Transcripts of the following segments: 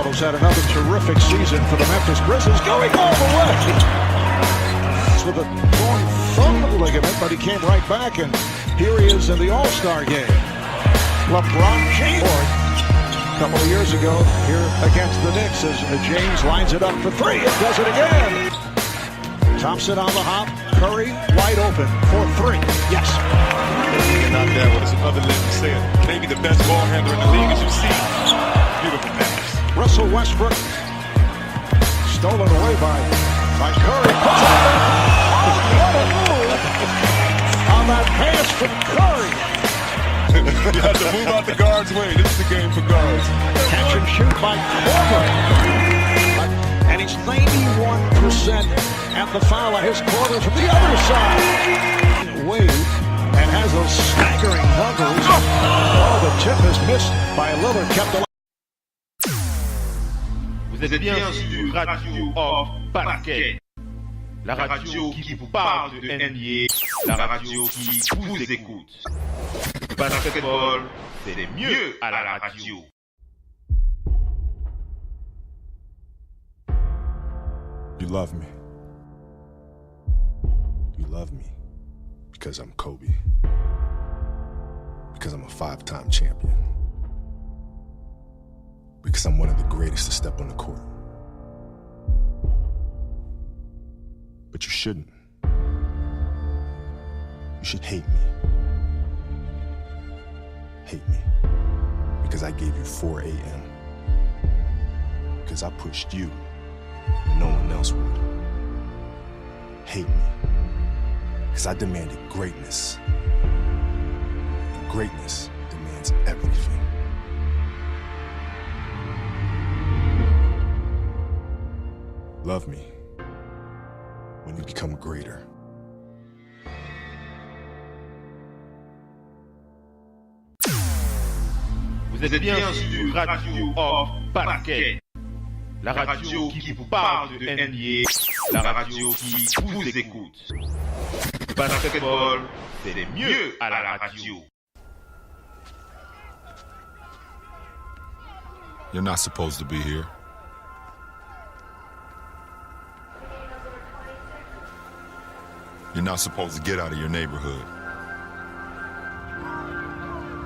Carlos had another terrific season for the Memphis Grizzlies, going all the way. With a torn thumb ligament, but he came right back, and here he is in the All-Star game. LeBron James, a couple of years ago, here against the Knicks, as James lines it up for three. It does it again. Thompson on the hop. Curry wide open for three. Yes. Not that one. It's another Lindsey saying maybe the best ball handler in the league as you've seen. Beautiful pass. Russell Westbrook stolen away by Curry. Puts it in. Oh, what a move on that pass from Curry. You have to move out the guard's way. This is the game for guards. Catch and shoot by Korver. And he's 91% at the foul of his quarter from the other side. Wade and has those staggering numbers. Oh, the tip is missed by Lillard. Kept alive. Vous êtes bien sur Radio Off Basket, la radio qui vous parle de NBA, la radio qui vous écoute. Basketball, c'est mieux à la radio. You love me. You love me because I'm Kobe. Because I'm a 5-time champion. Because I'm one of the greatest to step on the court. But you shouldn't. You should hate me. Hate me. Because I gave you 4 a.m. Because I pushed you when no one else would. Hate me. Because I demanded greatness. And greatness demands everything. Love me when you become greater. Vous êtes bien sur Radio Off Basket, la radio qui vous parle de NBA, la radio qui vous écoute. Basketball, c'est mieux à la radio. You're not supposed to be here. You're not supposed to get out of your neighborhood.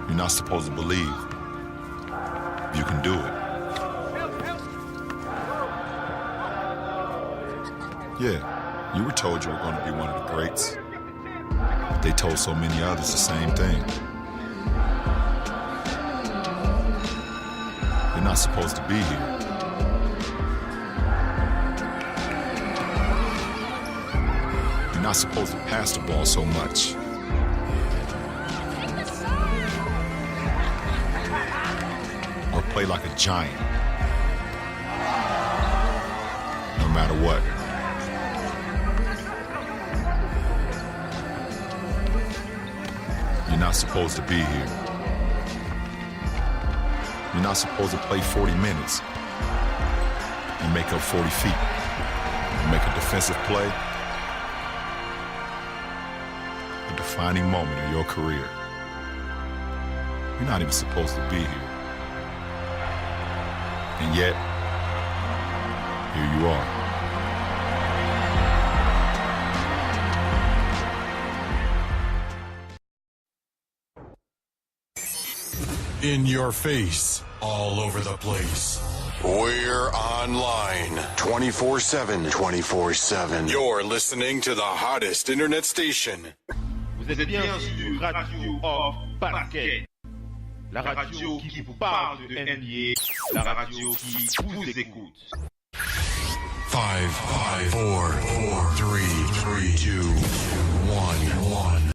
You're not supposed to believe you can do it. Yeah, you were told you were going to be one of the greats. But they told so many others the same thing. You're not supposed to be here. You're not supposed to pass the ball so much. Or play like a giant. No matter what. You're not supposed to be here. You're not supposed to play 40 minutes and make up 40 feet and make a defensive play. A defining moment in your career. You're not even supposed to be here. And yet, here you are. In your face, all over the place. We're online 24/7. 24/7. You're listening to the hottest internet station. Vous êtes bien sur Radio Off Basket, la radio qui vous parle de NBA, la radio qui vous écoute. 5, 4, 3, 2, 1.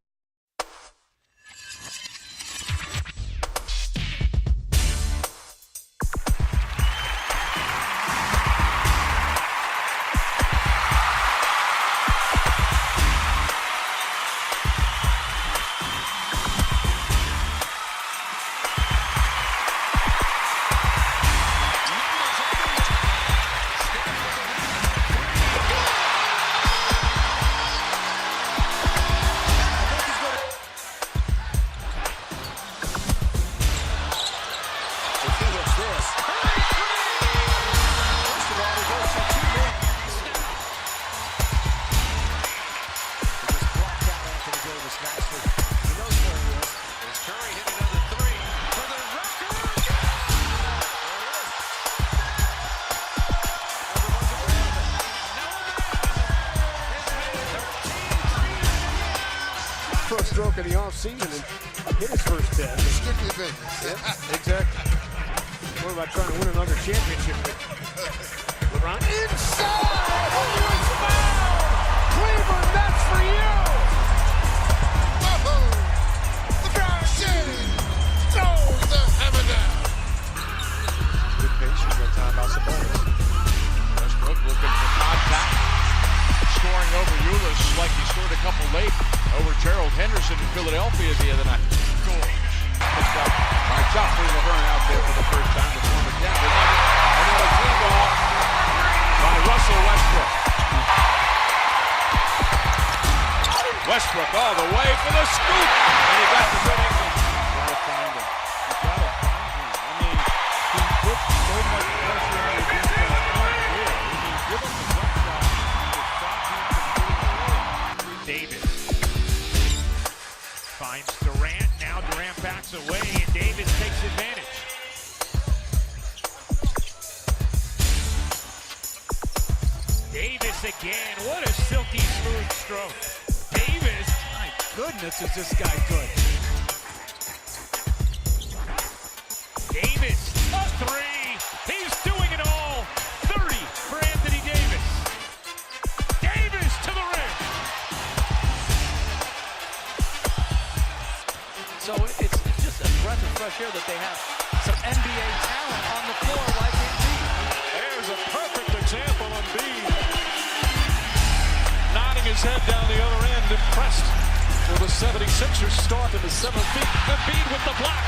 work of the offseason and hit his first pitch. Strictly business. Yeah, exactly. What about trying to win another championship? LeBron inside! Oh, it's foul! Cleveland, that's for you! LeBron James throws the hammer down. Good patience that time by Sabonis. Westbrook looking for contact. Scoring over Ulis like he scored a couple late over Gerald Henderson in Philadelphia the other night. Picked up by Joffrey Laverne out there for the first time to form a Denver Nugget. Another clean ball by Russell Westbrook. Westbrook all the way for the scoop. And he got the winning. Gotta find him. You gotta find him. I mean, he puts so much pressure on the defense. Give him the jump shot. Davis finds Durant. Now Durant backs away and Davis takes advantage. Davis again. What a silky smooth stroke. Davis. My goodness, is this guy good? Davis, a three. He's doing it all. 30 for Anthony Davis. Davis to the rim. So it's just a breath of fresh air that they have some NBA talent on the floor like Embiid. There's a perfect example of Embiid. Nodding his head down the other end, impressed with the 76ers start in the 7th feet. Embiid with the block.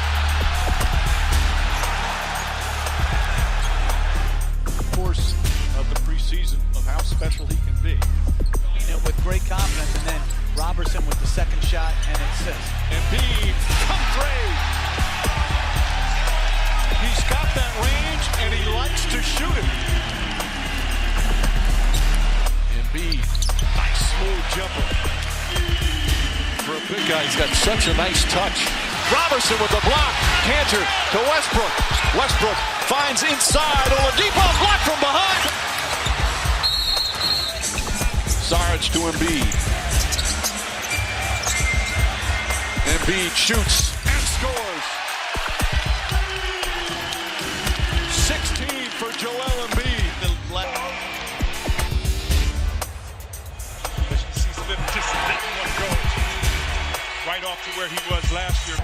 Course of the preseason of how special he can be. With great confidence, and then Robertson with the second shot and assist. Embiid, come three. He's got that range, and he likes to shoot it. Embiid, nice smooth jumper. For a big guy, he's got such a nice touch. Robertson with the block. Cantor to Westbrook. Westbrook finds inside. Oladipo blocked from behind. Sarge to Embiid. Embiid shoots and scores. 16 for Joel Embiid. Season just letting one go. Right off to where he was last year.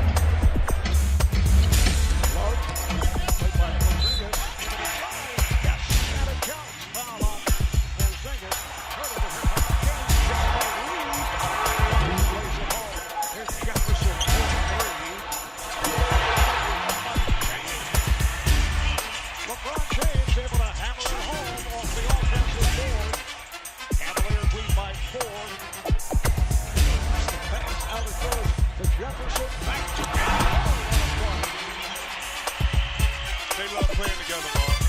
They love playing together, Mark.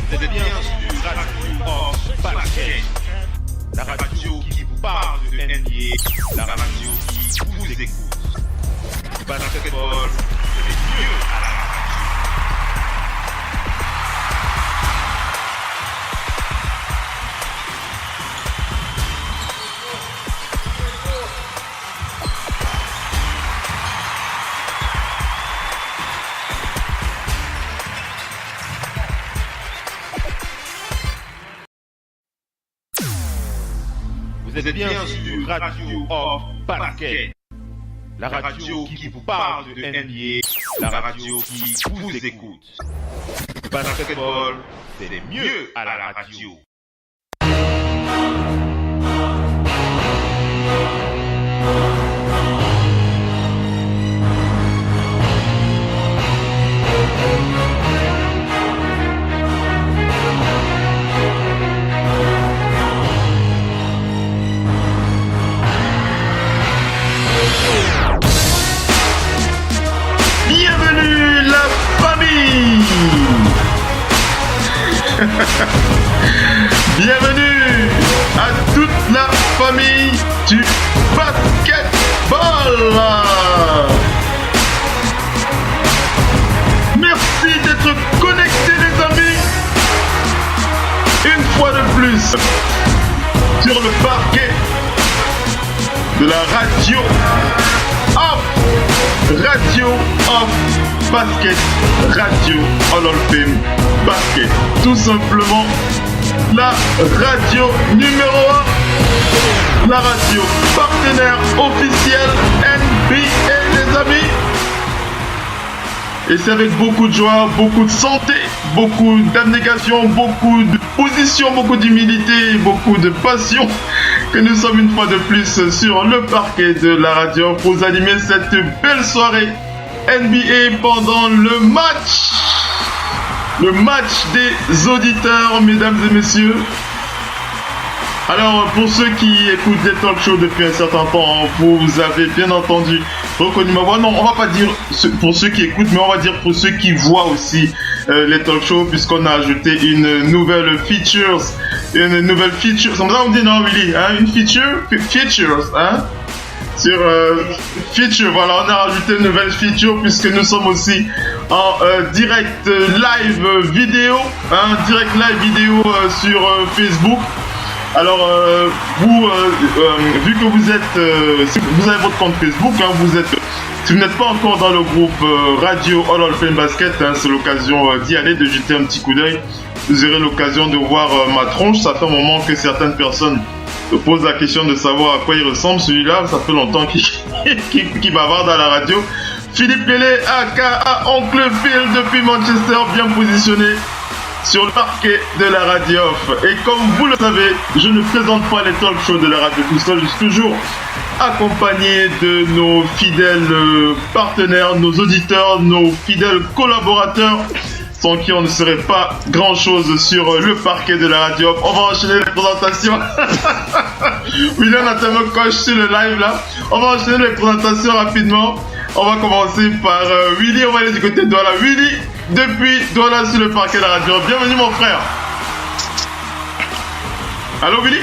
Vous êtes bien sur Radio Hors Paquet, la radio qui vous parle de NBA, la radio qui vous écoute. Basketball, c'est mieux à la radio. Vous êtes bien sur Radio Hors Paquet, la radio qui vous parle de NBA, la radio qui vous écoute. Basketball, c'est mieux à la radio. Bienvenue la famille. Bienvenue à toute la famille. famille du basketball. Merci d'être connectés les amis. Une fois de plus sur le parquet de la radio of basket, radio Hall of Fame basket. Tout simplement la radio numéro 1, la radio partenaire officielle NBA les amis. Et c'est avec beaucoup de joie, beaucoup de santé, beaucoup d'abnégation, beaucoup de position, beaucoup d'humilité, beaucoup de passion que nous sommes une fois de plus sur le parquet de la radio pour vous animer cette belle soirée NBA pendant le match des auditeurs, mesdames et messieurs. Alors, pour ceux qui écoutent des talk shows depuis un certain temps, vous avez bien entendu reconnu ma voix. Non, on va pas dire pour ceux qui écoutent, mais on va dire pour ceux qui voient aussi les talk shows, puisqu'on a ajouté une nouvelle feature. Comme ça on dit non, Willy, hein, une features, hein. Sur feature, voilà, on a rajouté une nouvelle feature puisque nous sommes aussi en direct live vidéo, hein, sur Facebook. Alors, vu que vous êtes, si vous avez votre compte Facebook, hein, si vous n'êtes pas encore dans le groupe Radio Hall of Fame Basket, hein, c'est l'occasion d'y aller, de jeter un petit coup d'œil. Vous aurez l'occasion de voir ma tronche. Ça fait un moment que certaines personnes se posent la question de savoir à quoi il ressemble. Celui-là, ça fait longtemps qu'il bavarde à la radio. Philippe Pelé, aka Oncle Phil, depuis Manchester, bien positionné sur le parquet de la radio. Et comme vous le savez, je ne présente pas les talk shows de la radio tout seul, je suis toujours accompagné de nos fidèles partenaires, nos auditeurs, nos fidèles collaborateurs, sans qui on ne serait pas grand chose sur le parquet de la radio. On va enchaîner les présentations. William a tellement coche sur le live là. On va enchaîner les présentations rapidement. On va commencer par Willy, on va aller du côté de Douala. Willy, depuis Douala sur le parquet de la radio. Bienvenue mon frère. Allô Willy?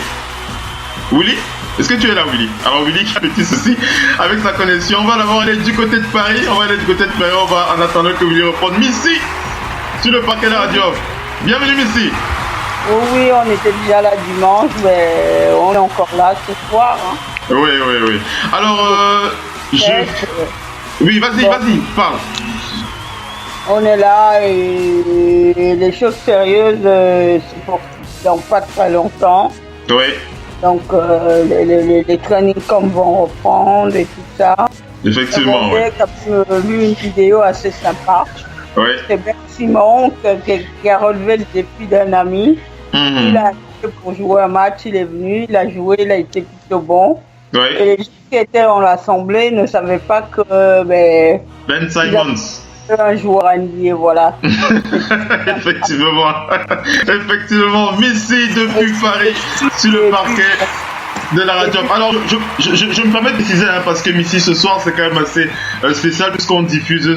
Willy? Est-ce que tu es là Willy? Alors Willy qui a un petit souci avec sa connexion. On va d'abord aller du côté de Paris. On va en attendant que Willy reprenne Missy sur le parquet de la radio. Bienvenue Missy. Oui, on était déjà là dimanche, mais on est encore là ce soir. Hein. Oui. Alors, oui, vas-y, parle. On est là et les choses sérieuses, c'est pour dans pas très longtemps. Oui. Donc, les training camps vont reprendre et tout ça. Effectivement, oui. J'ai vu une vidéo assez sympa. Oui. C'est Ben Simon qui a relevé le défi d'un ami. Mm-hmm. Il a été pour jouer un match, il est venu, il a joué, il a été plutôt bon. Oui. Et les gens qui étaient dans l'assemblée ne savaient pas que Ben Simons, un joueur NBA, voilà. Effectivement, Missy depuis Paris sur le parquet de la radio. Alors, je me permets de préciser, hein, parce que Missy ce soir c'est quand même assez spécial puisqu'on diffuse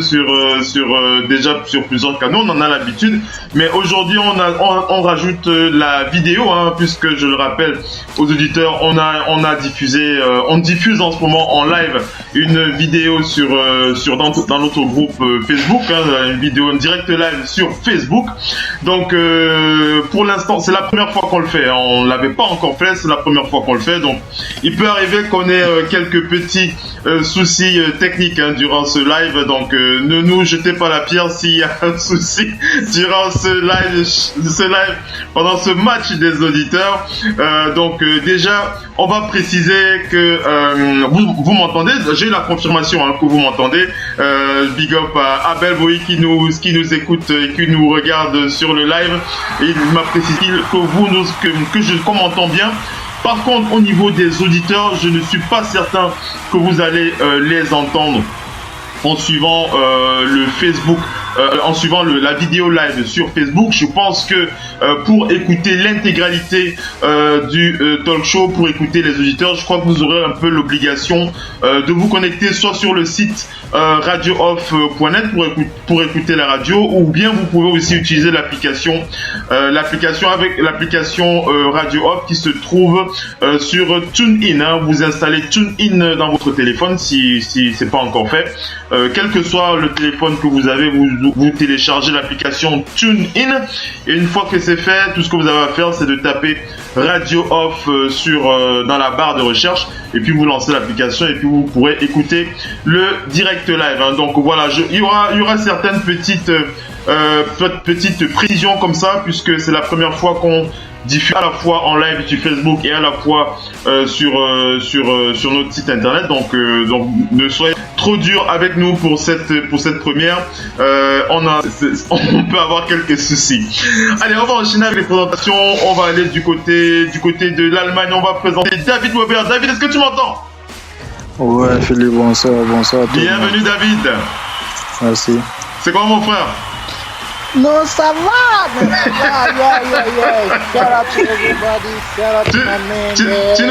déjà sur plusieurs canaux, on en a l'habitude, mais aujourd'hui on rajoute la vidéo, hein, puisque je le rappelle aux auditeurs, on diffuse en ce moment en live une vidéo dans notre groupe Facebook, hein, une vidéo en direct live sur Facebook. Donc pour l'instant c'est la première fois qu'on le fait, hein. On l'avait pas encore fait, c'est la première fois qu'on le fait. Donc, il peut arriver qu'on ait quelques petits soucis techniques, hein, durant ce live. Donc, ne nous jetez pas la pierre s'il y a un souci durant ce live, pendant ce match des auditeurs. Donc, déjà, on va préciser que vous m'entendez. J'ai eu la confirmation, hein, que vous m'entendez. Big up à Abel Boy qui nous écoute et qui nous regarde sur le live. Et il m'a précisé que je m'entends bien. Par contre, au niveau des auditeurs, je ne suis pas certain que vous allez les entendre en suivant le Facebook en suivant la vidéo live sur Facebook. Je pense que pour écouter l'intégralité du talk show, pour écouter les auditeurs, je crois que vous aurez un peu l'obligation de vous connecter soit sur le site radiooff.net pour écouter la radio, ou bien vous pouvez aussi utiliser l'application Radio Off qui se trouve sur TuneIn. Hein. Vous installez TuneIn dans votre téléphone si c'est pas encore fait. Quel que soit le téléphone que vous avez, vous téléchargez l'application TuneIn, et une fois que c'est fait, tout ce que vous avez à faire, c'est de taper Radio Off dans la barre de recherche, et puis vous lancez l'application, et puis vous pourrez écouter le direct live. Hein. Donc voilà, il y aura certaines petites précisions comme ça, puisque c'est la première fois qu'on diffuse à la fois en live sur Facebook et à la fois sur notre site internet. Donc ne soyez trop dur avec nous pour cette première. On peut avoir quelques soucis. Allez, on va enchaîner avec les présentations. On va aller du côté de l'Allemagne. On va présenter David Weber. David, est-ce que tu m'entends? Ouais, Philippe, bonsoir. Bienvenue, David. Merci. C'est quoi, mon frère? Non, ça va. Tu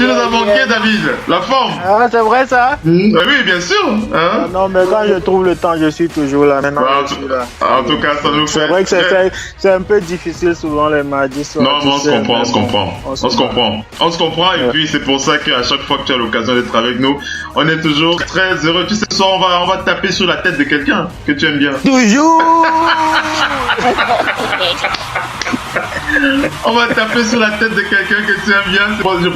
nous as manqué, David. La forme. Ah, c'est vrai ça? Oui, bien sûr. Hein? Non, mais quand je trouve le temps, je suis toujours là. Maintenant, je suis là. En tout cas, ça nous fait. C'est vrai que c'est un peu difficile souvent les mardis soirs. Non, mais on se comprend. Et puis, c'est pour ça qu'à chaque fois que tu as l'occasion d'être avec nous, on est toujours très heureux. Tu sais, ce soir, on va taper sur la tête de quelqu'un que tu aimes bien. Toujours. On va taper sur la tête de quelqu'un que tu aimes bien. Je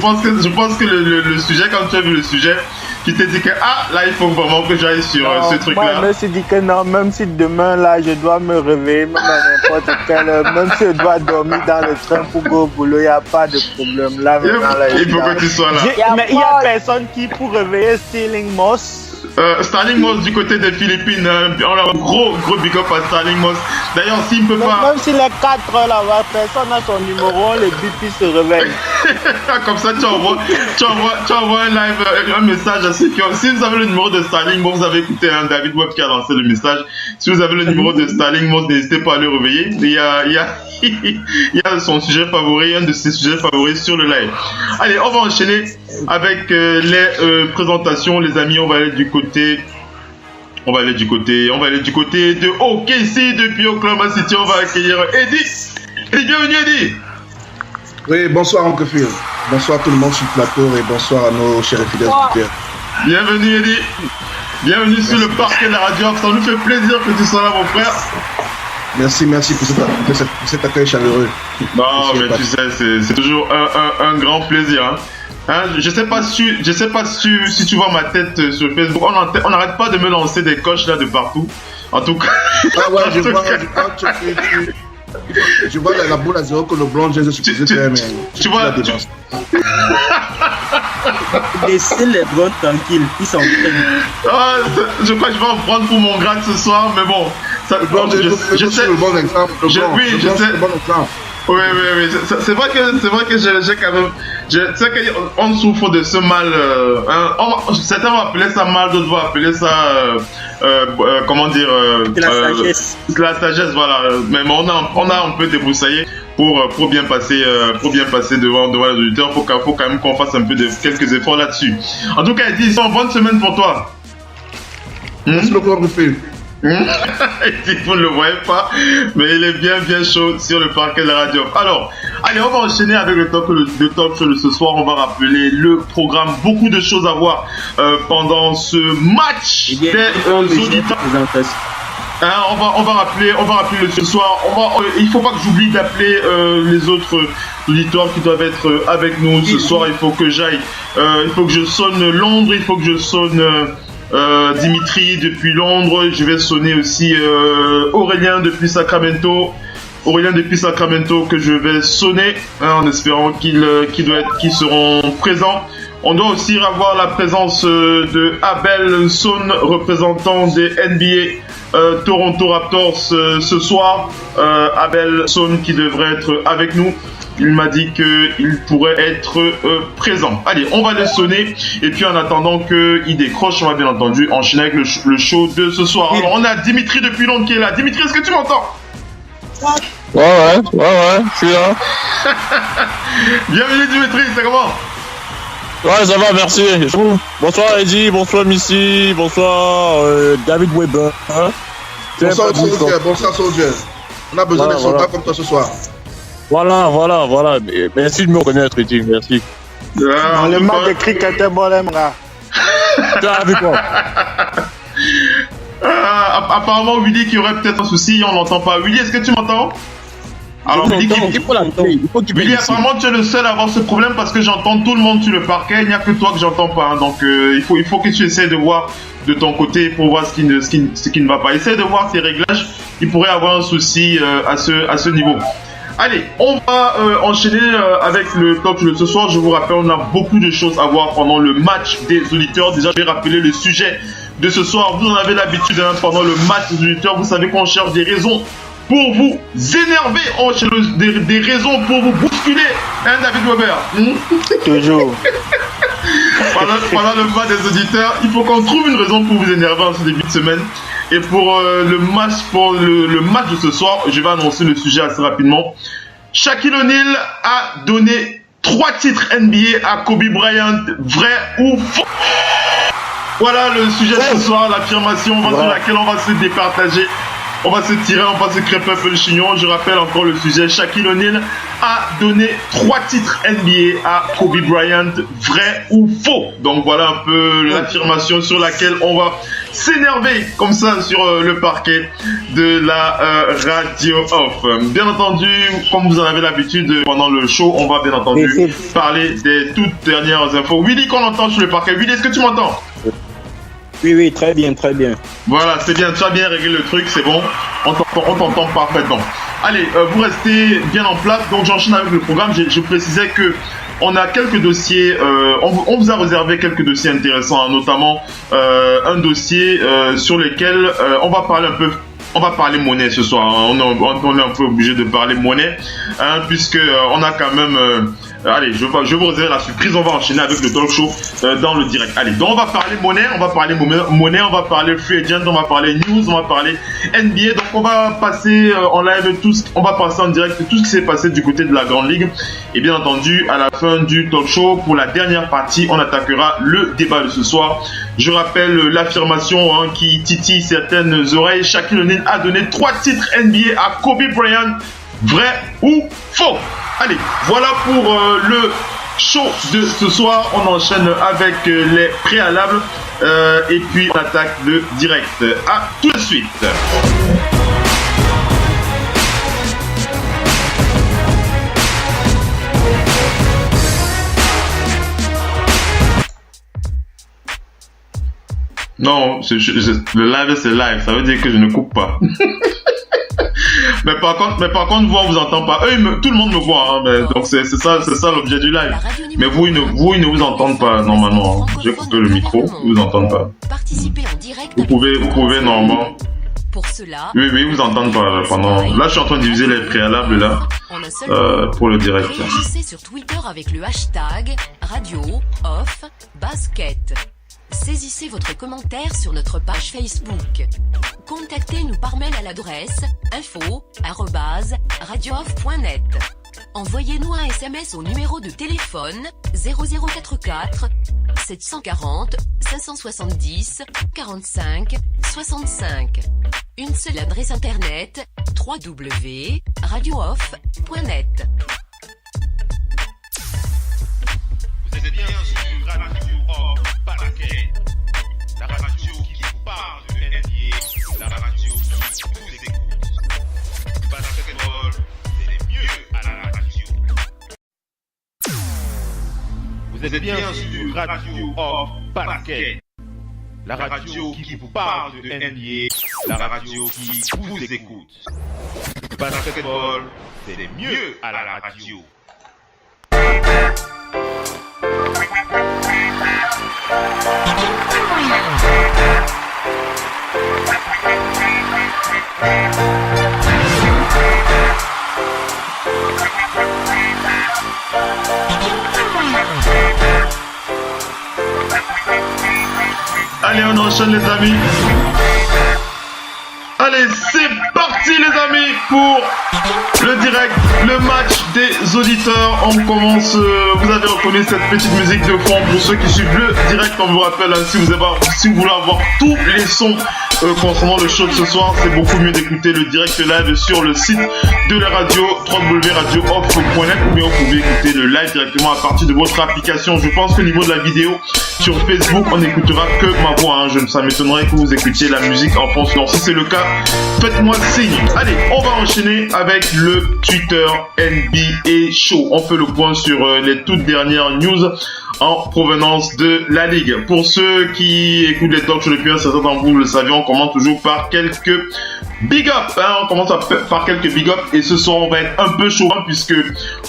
pense que le sujet, quand tu as vu le sujet, tu t'es dit que là il faut vraiment que j'aille sur ce truc-là. Moi, je me suis dit que non, même si demain là je dois me réveiller, même à n'importe quelle heure, même si je dois dormir dans le train pour go au boulot, il n'y a pas de problème. Là, il faut que tu sois là. Mais il n'y a personne qui pour réveiller Sterling Moss. Sterling Moss du côté des Philippines, on a un gros big up à Sterling Moss. D'ailleurs, s'il ne peut pas. Même si les 4 heures là-bas, personne n'a son numéro, les BP se réveillent. Comme ça, tu envoies un live, un message à ceux qui ont. Si vous avez le numéro de Sterling Moss, vous avez écouté David Webb qui a lancé le message. Si vous avez le numéro de Sterling Moss, n'hésitez pas à le réveiller. Il y a son sujet favori, un de ses sujets favoris sur le live. Allez, on va enchaîner avec les présentations, les amis. On va aller du côté de OKC depuis Oklahoma City. On va accueillir Eddie. Bienvenue Eddie. Oui, bonsoir Uncle Phil. Bonsoir tout le monde sur le plateau et bonsoir à nos chers et fidèles auditeurs. Bienvenue Eddie. Bienvenue sur le parquet de la radio. Ça nous fait plaisir que tu sois là, mon frère. Merci pour cet accueil chaleureux. Non, mais tu sais, c'est toujours un grand plaisir. Hein, je sais pas si tu vois ma tête sur Facebook. On n'arrête pas de me lancer des coches là de partout. En tout cas. Ah ouais, je vois la boule à zéro que le blanc je suis tu vois. Laissez les blancs tranquilles, ils sont je crois que je vais en prendre pour mon grade ce soir, mais bon. Je sais. Le bon exemple. Oui. C'est vrai que j'ai quand même. Tu sais qu'on souffre de ce mal. Certains vont appeler ça mal, d'autres vont appeler ça. Comment dire. La sagesse. La sagesse, voilà. Mais on a un peu débroussaillé pour bien passer devant les auditeurs. Faut quand même qu'on fasse un peu quelques efforts là-dessus. En tout cas, Eddie, c'est une bonne semaine pour toi. Merci beaucoup, Ruffy. Vous ne le voyez pas, mais il est bien chaud sur le parquet de la radio. Alors, allez, on va enchaîner avec le talk show de ce soir. On va rappeler le programme, beaucoup de choses à voir pendant ce match des auditeurs. On va rappeler ce soir. Il faut pas que j'oublie d'appeler les autres auditeurs qui doivent être avec nous ce soir. Il faut que j'aille. Il faut que je sonne Londres. Il faut que je sonne Dimitri depuis Londres. Je vais sonner aussi Aurélien depuis Sacramento. Que je vais sonner en espérant qu'ils seront présents. On doit aussi avoir la présence de Abel Sohn, représentant des NBA Toronto Raptors ce soir. Abel Sohn qui devrait être avec nous. Il m'a dit qu'il pourrait être présent. Allez, on va le sonner. Et puis en attendant qu'il décroche, on va bien entendu enchaîner avec le show de ce soir. Alors, on a Dimitri depuis Londres qui est là. Dimitri, est-ce que tu m'entends? Ouais, je suis là. Bienvenue Dimitri, c'est comment? Ouais, ça va, merci. Bonsoir Eddie, bonsoir Missy, bonsoir David Weber. Bonsoir Soldier. On a besoin d'un soldat comme toi ce soir. Voilà. Merci de me reconnaître, Eddie, merci. Dans le match de cricket, bon, là. Tu as avec moi. Apparemment, Willy qui aurait peut-être un souci, on l'entend pas. Willy, est-ce que tu m'entends? Alors, Willy, apparemment, tu es le seul à avoir ce problème parce que j'entends tout le monde sur le parquet. Il n'y a que toi que j'entends pas. Hein. Donc, il faut que tu essaies de voir de ton côté pour voir ce qui ne va pas. Essaie de voir tes réglages. Il pourrait avoir un souci à ce niveau. Allez, on va enchaîner avec le talk de ce soir. Je vous rappelle, on a beaucoup de choses à voir pendant le match des auditeurs. Déjà, je vais rappeler le sujet de ce soir. Vous en avez l'habitude, hein, pendant le match des auditeurs, vous savez qu'on cherche des raisons pour vous énerver, on cherche des raisons pour vous bousculer, hein, David Weber? Toujours. Pendant le match des auditeurs, il faut qu'on trouve une raison pour vous énerver en ce début de semaine. Et pour le match de ce soir, je vais annoncer le sujet assez rapidement. Shaquille O'Neal a donné 3 titres NBA à Kobe Bryant, vrai ou faux? Voilà le sujet de ce soir, l'affirmation sur laquelle on va se départager. On va se tirer, on va se crêper un peu le chignon. Je rappelle encore le sujet. Shaquille O'Neal a donné 3 titres NBA à Kobe Bryant, vrai ou faux? Donc voilà un peu l'affirmation sur laquelle on va s'énerver comme ça sur le parquet de la radio off. Bien entendu, comme vous en avez l'habitude pendant le show, on va bien entendu parler des toutes dernières infos. Willy, qu'on entend sur le parquet. Willy, est-ce que tu m'entends? Oui, très bien. Voilà, c'est bien, tu as bien réglé le truc, c'est bon. On t'entend parfaitement. Allez, vous restez bien en place. Donc j'enchaîne avec le programme. Je précisais que on a quelques dossiers, on vous a réservé quelques dossiers intéressants, hein, notamment un dossier sur lequel on va parler un peu. On va parler monnaie ce soir, hein. On est un peu obligé de parler monnaie, hein, puisque on a quand même... allez, je vais vous réserver la surprise, on va enchaîner avec le talk show dans le direct. Allez, donc on va parler monnaie, on va parler free agent, on va parler news, on va parler NBA. Donc on va passer en live on va passer en direct tout ce qui s'est passé du côté de la Grande Ligue. Et bien entendu, à la fin du talk show, pour la dernière partie, on attaquera le débat de ce soir. Je rappelle l'affirmation, hein, qui titille certaines oreilles. Shaquille O'Neal a donné 3 titres NBA à Kobe Bryant. Vrai ou faux? Allez, voilà pour le show de ce soir. On enchaîne avec les préalables et puis on attaque le direct. À tout de suite. Non, le live c'est live, ça veut dire que je ne coupe pas. mais par contre, vous, on vous entend pas. Tout le monde me voit, hein, donc c'est ça l'objet du live. Mais vous, ils ne vous entendent pas normalement. J'ai coupé le micro, ils vous entendent pas. Vous pouvez normalement. Pour cela, oui, vous entendent pas pendant. Là, je suis en train de diviser les préalables là pour le direct. Réagissez sur Twitter avec le hashtag Radio Off Basket. Saisissez votre commentaire sur notre page Facebook. Contactez-nous par mail à l'adresse info@radiooff.net. Envoyez-nous un SMS au numéro de téléphone 0044 740 570 45 65. Une seule adresse internet www.radiooff.net. Vous êtes bien sur Radio Off Basket, la radio qui vous parle de NBA, la radio qui vous écoute. Basketball, c'est mieux à la radio. Vous êtes bien sur Radio Off Basket, la radio qui vous parle de NBA, la radio qui vous écoute. Basketball, c'est mieux à la radio. Allez, on enchaîne les amis. Allez, c'est parti les amis pour le direct, le match des auditeurs. On commence, vous avez reconnu cette petite musique de fond. Pour ceux qui suivent le direct, on vous rappelle, si vous voulez avoir tous les sons concernant le show de ce soir, c'est beaucoup mieux d'écouter le direct live sur le site de la radio, www.radiooff.net, ou bien vous pouvez écouter le live directement à partir de votre application. Je pense qu'au niveau de la vidéo sur Facebook, on n'écoutera que ma voix. Ça m'étonnerait que vous écoutiez la musique en France. Donc si c'est le cas, faites-moi signe. Allez, on va enchaîner avec le Twitter NBA Show. On fait le point sur les toutes dernières news en provenance de la Ligue. Pour ceux qui écoutent les talk shows depuis un certain temps, vous le savez, on commence toujours par quelques big up. On commence par quelques big up et ce soir on va être un peu chaud puisque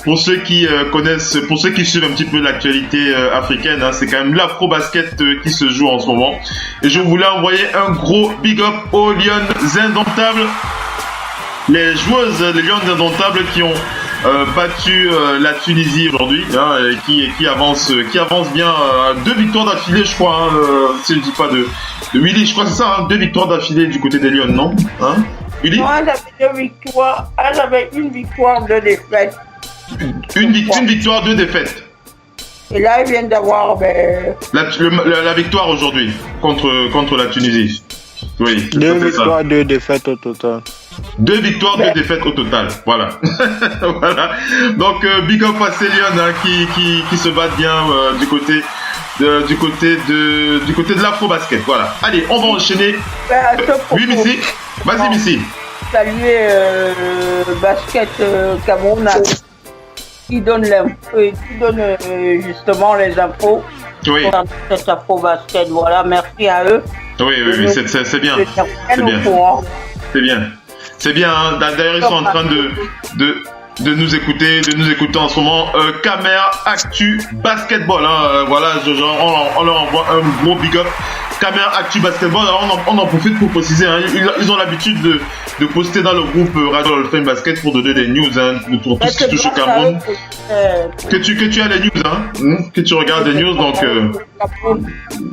pour ceux qui connaissent, pour ceux qui suivent un petit peu l'actualité africaine, c'est quand même l'afro-basket qui se joue en ce moment. Et je voulais envoyer un gros big up aux Lions indomptables. Les joueuses des Lions indomptables qui ont battu la Tunisie aujourd'hui, et qui avance bien, 2 victoires d'affilée je crois, si je ne dis pas de Willy, je crois que c'est ça, 2 victoires d'affilée du côté des Lions, non Willy? Moi j'avais 2 victoires, j'avais une victoire, 2 défaites. Une victoire, 2 défaites. Et là ils viennent d'avoir la victoire aujourd'hui contre la Tunisie. Oui. 2 victoires, 2 défaites au total. 2 victoires, 2 défaites au total. Voilà. Voilà. Donc big up à ces Lions qui se battent bien du côté de l'afro-basket. Voilà. Allez, on va enchaîner. Oui, Missy. Vas-y, Missy. Saluer Basket Cameroun qui donne justement les infos. Oui. Pour cet afro-basket. Voilà, merci à eux. Oui, c'est bien. C'est bien. C'est bien, d'ailleurs ils sont en train de nous écouter en ce moment. Camer Actu Basketball, voilà, on leur envoie un gros big up. Camer Actu Basketball, alors on en profite pour préciser, ils ont l'habitude de poster dans le groupe Radio Hall of Fame Basket pour donner des news, pour tout ce qui touche au Cameroun. Que tu as les news, que tu regardes les news, donc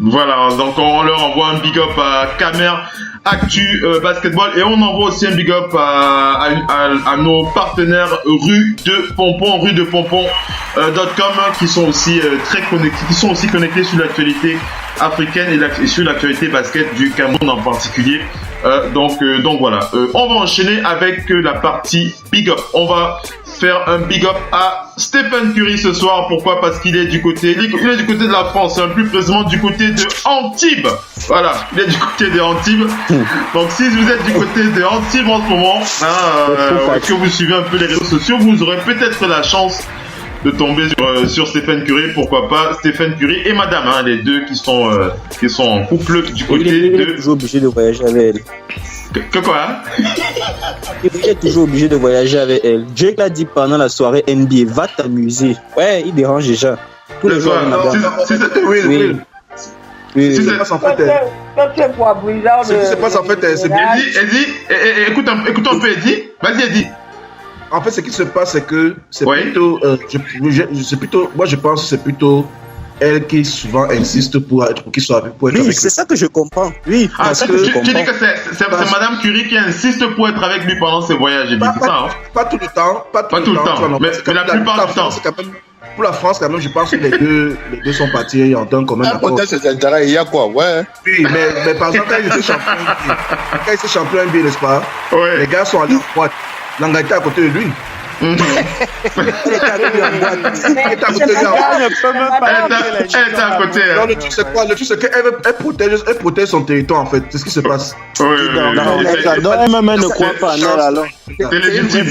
voilà, donc on leur envoie un big up à Camer Actu Basketball et on envoie aussi un big up à nos partenaires rue de Pompon.com qui sont aussi très connectés, qui sont aussi connectés sur l'actualité africaine et sur l'actualité basket du Cameroun en particulier. Donc voilà, on va enchaîner avec la partie big up. On va faire un big up à Stephen Curry ce soir. Pourquoi? Parce qu'il est du côté de la France, plus précisément du côté de Antibes. Voilà, il est du côté de Antibes. Donc si vous êtes du côté de Antibes en ce moment, que vous suivez un peu les réseaux sociaux, vous aurez peut-être la chance de tomber sur Stephen Curry, pourquoi pas Stephen Curry et madame, les deux qui sont en couple du côté il est toujours obligé de voyager avec elle. Que quoi? Il est toujours obligé de voyager avec elle. Drake l'a dit pendant la soirée NBA, va t'amuser. Ouais, il dérange déjà. Tous les jours avec madame. Oui. Si c'est pas en fait, c'est bien. Eddie, écoute un peu Eddie. Vas-y Eddie. En fait, ce qui se passe, c'est que c'est plutôt, moi je pense que c'est plutôt elle qui souvent insiste pour qu'il soit avec. Oui, c'est ça que je comprends. Oui, tu dis que c'est Madame Curie qui insiste pour être avec lui pendant ses voyages. C'est ça, pas tout le temps, pas tout le temps, mais la plupart du temps. Pour la France, quand même, je pense que les deux sont partis en tant que même accord. Peut-être ses intérêts, il y a quoi, ouais. Oui, mais par exemple, quand ils étaient champions NBA, n'est-ce pas? Les gars sont allés en boîte. L'Angleterre était à côté de lui. Elle était à côté. Le truc c'est qu'elle protège son territoire en fait. C'est ce qui se passe. Oui. Maman ne croit pas en elle alors. C'est légitime.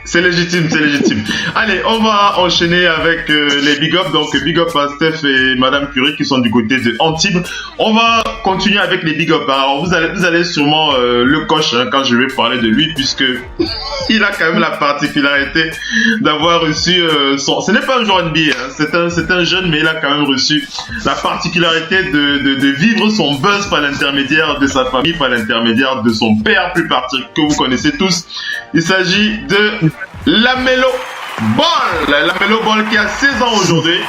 C'est légitime. C'est légitime. Allez, on va enchaîner avec les big up. Donc, big up à Steph et Madame Curie qui sont du côté de Antibes. On va continuer avec les big up. Alors, vous allez sûrement le coche quand je vais parler de lui, puisque il a quand même la particularité d'avoir reçu ce n'est pas un joueur NBA, c'est un jeune, mais il a quand même reçu la particularité de vivre son buzz par l'intermédiaire de sa famille, par l'intermédiaire de son père plus particulier, que vous connaissez tous. Il s'agit de Lamelo Ball, la Melo Ball qui a 16 ans aujourd'hui.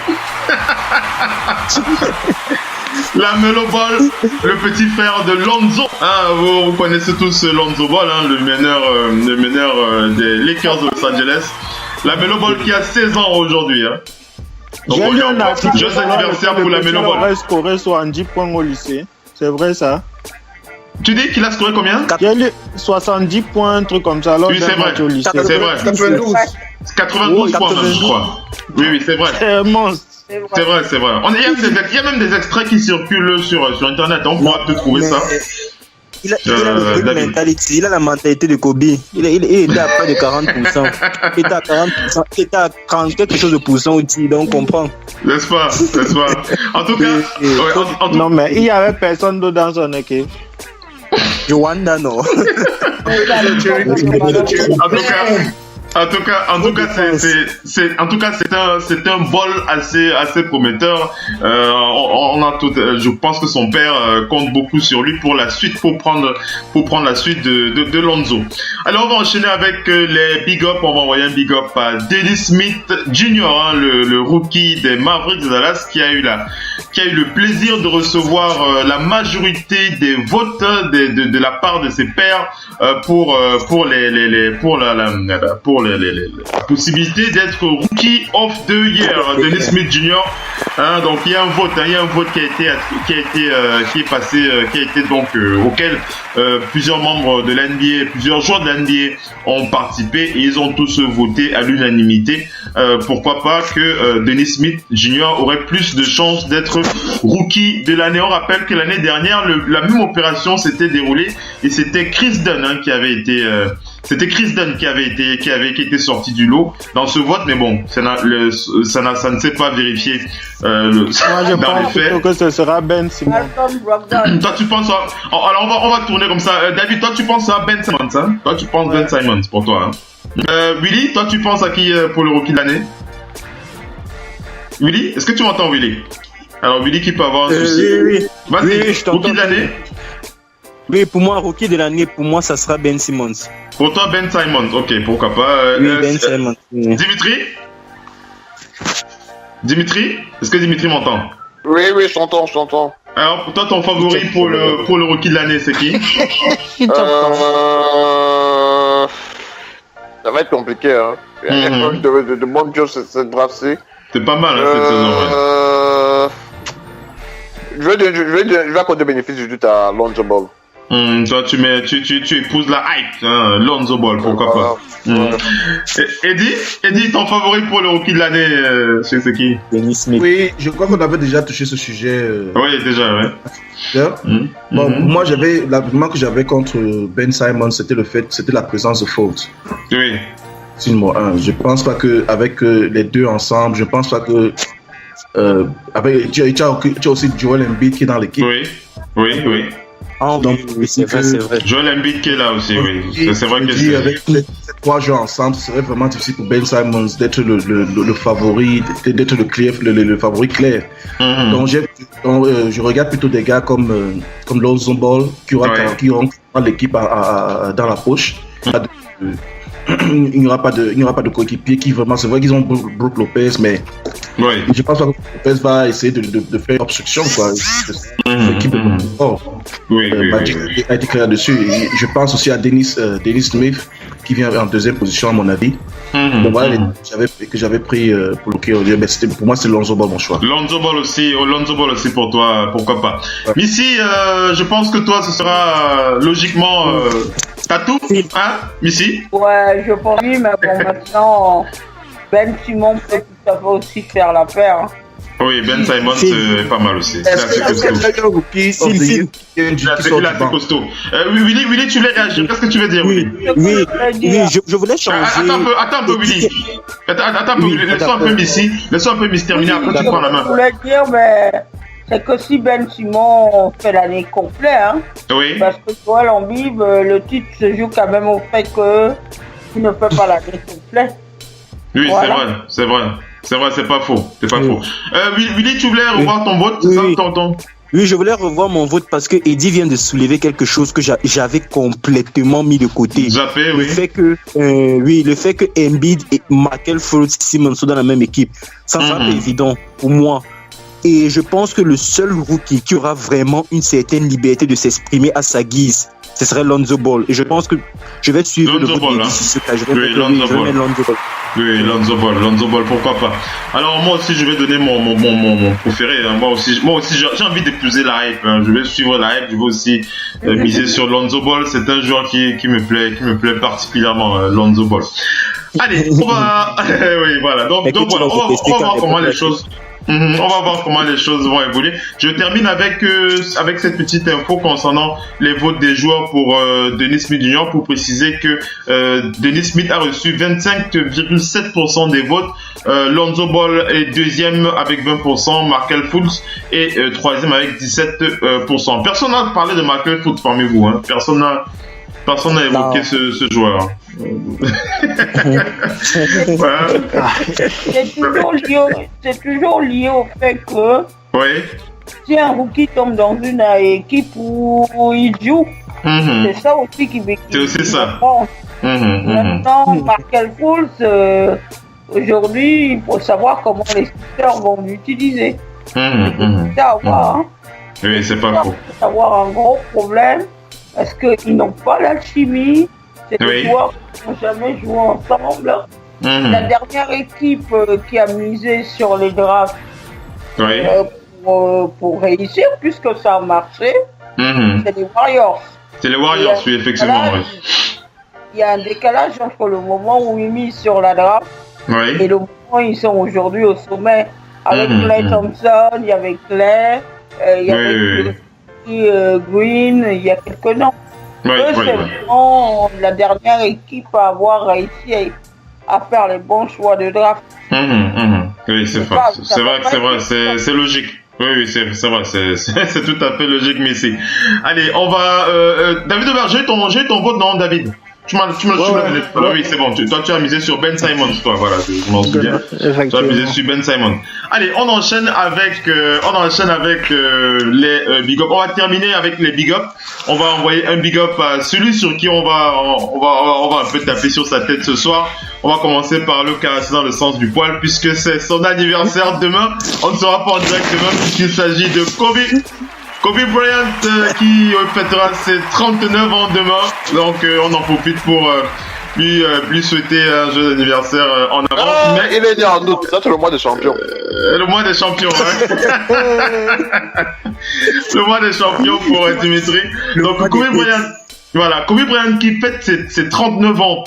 La Melo Ball, le petit frère de Lonzo. Hein, vous connaissez tous Lonzo Ball, hein, le meneur des Lakers de Los Angeles. La Melo Ball qui a 16 ans aujourd'hui. Hein. Donc, j'ai lu un article. Juste anniversaire pour la Melo Ball. Il a scoré 70 points au lycée. C'est vrai ça? Tu dis qu'il a scoré combien? Il a lu 70 points, un truc comme ça. Alors, oui, c'est vrai. C'est vrai. 92 points, je crois. Oui, c'est vrai. C'est monstre. C'est vrai. Il y a même des extraits qui circulent sur Internet. On pourra te trouver ça. Il a la mentalité de Kobe. Il était à près de 40%. Il était à 40%. Il était à 30 quelque chose de pourcent aussi. Donc on comprend. N'est-ce pas? En tout cas. Non, mais il n'y avait personne d'autre dans son équipe. Joanda, non. En tout cas, c'est un bol assez prometteur. Je pense que son père compte beaucoup sur lui pour la suite, pour prendre la suite de Lonzo. Alors, on va enchaîner avec les big up. On va envoyer un big up à Dennis Smith Jr., hein, le rookie des Mavericks de Dallas, qui a eu le plaisir de recevoir la majorité des votes de la part de ses pairs pour la possibilité d'être Rookie of the Year, Dennis Smith Jr. Hein, donc il y a un vote auquel plusieurs membres de l'NBA, plusieurs joueurs de l'NBA ont participé et ils ont tous voté à l'unanimité. Pourquoi pas que Dennis Smith Jr. aurait plus de chances d'être Rookie de l'année. On rappelle que l'année dernière, la même opération s'était déroulée et c'était Chris Dunn, hein, qui avait été sorti du lot dans ce vote, mais bon, ça ne s'est pas vérifié Moi, je pense plutôt que ce sera Ben Simmons. Toi, tu penses alors, on va tourner comme ça. David, toi, tu penses à Ben Simmons, hein? Toi, tu penses Ben Simmons pour toi, hein? Willy, toi, tu penses à qui pour le rookie de l'année? Willy, est-ce que tu m'entends, Willy? Alors, Willy qui peut avoir un souci. Oui. Vas-y, rookie de l'année? Oui, pour moi, rookie de l'année, pour moi, ça sera Ben Simmons. Pour toi, Ben Simmons, ok, pourquoi pas. Ben Simmons. Dimitri, est-ce que Dimitri m'entend? Oui, je t'entends. Alors, pour toi, ton favori pour le rookie de l'année, c'est qui? Ça va être compliqué, hein. Il y a de bonnes choses cette draft-ci. C'est pas mal, hein, cette saison, ouais. Je vais accorder bénéfice du doute à Lonzo Ball. Toi, tu épouses la hype, hein, Lonzo Ball, pourquoi pas. Eddie, ton favori pour le rookie de l'année, c'est qui? Dennis Smith. Oui, je crois qu'on avait déjà touché ce sujet. Oui, déjà, ouais. Bon, moi, l'argument que j'avais contre Ben Simmons, c'était la présence de faute. Oui. C'est numéro 1. Je pense pas que avec les deux ensemble, je pense pas que tu as aussi Joel Embiid qui est dans l'équipe. Oui. Donc, c'est vrai. Joel Embiid qui est là aussi, oui. C'est vrai que c'est... Avec ces trois joueurs ensemble, ce serait vraiment difficile pour Ben Simmons d'être le favori, d'être le favori clair. Donc, je regarde plutôt des gars comme Lonzo Ball qui auront l'équipe dans la poche. Il n'y aura pas de coéquipier qui vraiment, c'est vrai qu'ils ont Brook Lopez, mais je pense pas que Lopez va essayer de faire obstruction, quoi. L'équipe a été claire dessus. Et je pense aussi à Dennis Smith qui vient en deuxième position à mon avis. Donc voilà que j'avais pris pour le rookie. Pour moi, c'est Lonzo Ball mon choix. Lonzo Ball aussi pour toi, pourquoi pas. Missy, je pense que toi ce sera logiquement Tatou, hein, Missy? Ouais, je pense oui, mais bon, maintenant, Ben Simmons peut tout à fait aussi faire la paire. Oui, Ben Simmons, c'est pas mal aussi. Il est assez costaud. Willy, tu voulais réagir? Qu'est-ce que tu veux dire, Willy? Oui, je voulais changer. Attends un peu, Willy. Attends un peu, Willy. Laissons un peu Missy terminer, après tu prends la main. Je voulais dire, mais c'est que si Ben Simmons fait l'année complète, hein, parce que Joel Embiid, le titre se joue quand même au fait qu'il ne fait pas l'année complète. Oui, voilà. C'est vrai, c'est pas faux. Willy, tu voulais revoir ton vote, c'est ça, tonton? Oui, je voulais revoir mon vote parce que Eddie vient de soulever quelque chose que j'avais complètement mis de côté. Zappé, le fait que Embiid et Markel Fultz-Simons sont dans la même équipe, ça sera pas évident pour moi. Et je pense que le seul rookie qui aura vraiment une certaine liberté de s'exprimer à sa guise, ce serait Lonzo Ball. Et je pense que je vais suivre Lonzo le vote Ball, d'Eddie sur ce cas. Je vais mettre Lonzo Ball. Oui, Lonzo Ball, pourquoi pas. Alors moi aussi je vais donner mon préféré. Moi aussi j'ai envie d'épouser la hype. Je vais suivre la hype. Je vais aussi miser sur Lonzo Ball. C'est un joueur qui me plaît particulièrement, Lonzo Ball. Allez, on va. Oui, voilà. Donc voilà, on va voir comment les choses. On va voir comment les choses vont évoluer. Je termine avec cette petite info concernant les votes des joueurs pour Dennis Smith Jr. pour préciser que Dennis Smith a reçu 25,7% des votes. Lonzo Ball est deuxième avec 20%, Markel Fultz est troisième avec 17%. Personne n'a parlé de Markel Fultz parmi vous, hein. Personne n'a évoqué ce joueur. C'est toujours lié au fait que si un rookie tombe dans une équipe où il joue, c'est ça aussi qui c'est aussi ça. Maintenant, Markel Fultz, aujourd'hui, il faut savoir comment les Sixers vont l'utiliser. Oui, c'est pas faux. Il faut avoir un gros problème parce qu'ils n'ont pas l'alchimie. C'est des joueurs qui n'ont jamais joué ensemble. La dernière équipe qui a misé sur les drafts pour réussir, puisque ça a marché, c'est les Warriors. C'est les Warriors, oui, effectivement. Il y a un décalage entre le moment où ils misent sur la draft et le moment où ils sont aujourd'hui au sommet. Avec Klay Thompson, il y avait Clay, il y avait Green, il y a quelques noms. C'est vraiment la dernière équipe à avoir réussi à faire les bons choix de draft. Oui, c'est vrai, c'est logique. Oui, c'est vrai, c'est tout à fait logique, mais c'est. Allez, on va. David Aubert, j'ai ton vote, non, David? Tu m'as donné. Oui, c'est bon. Toi, tu as misé sur Ben Simmons, toi. Voilà, je m'en souviens. Tu as misé sur Ben Simmons. Allez, on enchaîne avec les big up. On va terminer avec les big up. On va envoyer un big up à celui sur qui on va un peu taper sur sa tête ce soir. On va commencer par le caresser dans le sens du poil puisque c'est son anniversaire demain. On ne sera pas en direct demain puisqu'il s'agit de Kobe Bryant qui fêtera ses 39 ans demain. Donc on en profite pour lui souhaiter un joyeux anniversaire en avance. Mais il est né en août, ça c'est le mois des champions. Le mois des champions, Le mois des champions pour Dimitri. Donc Kobe Bryant qui fête ses 39 ans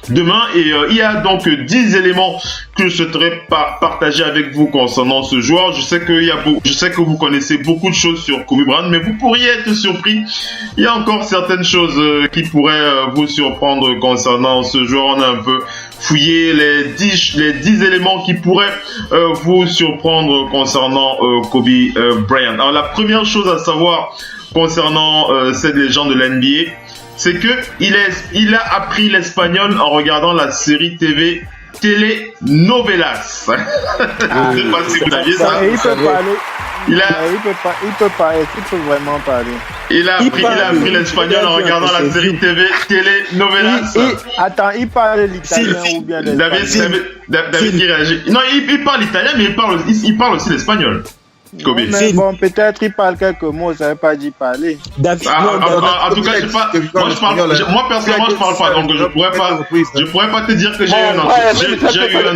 demain et il y a donc 10 éléments que je souhaiterais partager avec vous concernant ce joueur. Je sais que vous connaissez beaucoup de choses sur Kobe Bryant, mais vous pourriez être surpris. Il y a encore certaines choses qui pourraient vous surprendre concernant ce joueur. On a un peu fouillé les 10 éléments qui pourraient vous surprendre concernant Kobe Bryant. Alors la première chose à savoir concernant cette légende de l'NBA, c'est que il a appris l'espagnol en regardant la série TV Telenovelas. Je ne sais pas si vous aviez ça. Il peut parler. Il peut vraiment parler. Il a appris l'espagnol en regardant la série TV Telenovelas. Attends, il parle l'italien ou bien l'espagnol? David qui réagit. Non, il parle italien, mais il parle aussi l'espagnol. Kobe. Mais bon, peut-être il parle quelques mots, ça ne veut pas dire parler. David, en tout cas, moi personnellement, je parle pas, donc je pourrais pas te dire que j'ai eu un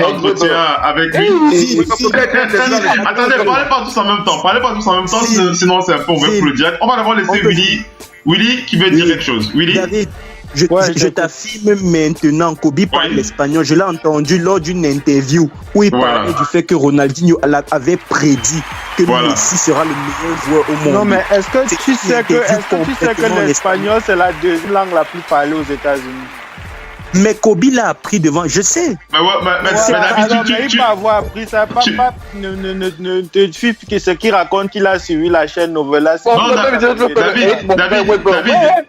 entretien avec lui. Attendez, parlez pas tous en même temps, sinon c'est un peu ouvert pour le direct. On va d'abord laisser Willy qui veut dire quelque chose. Willy. David, je t'affirme maintenant, Kobe parle l'espagnol. Je l'ai entendu lors d'une interview où il parlait du fait que Ronaldinho avait prédit que Messi sera le meilleur joueur au monde. Non, mais est-ce que tu sais que l'espagnol c'est la deuxième langue la plus parlée aux États-Unis? Mais Kobe l'a appris devant, je sais. Mais David, tu peux avoir appris ça. Papa, ne te fie que ce qu'il raconte qu'il a suivi la chaîne Novelas.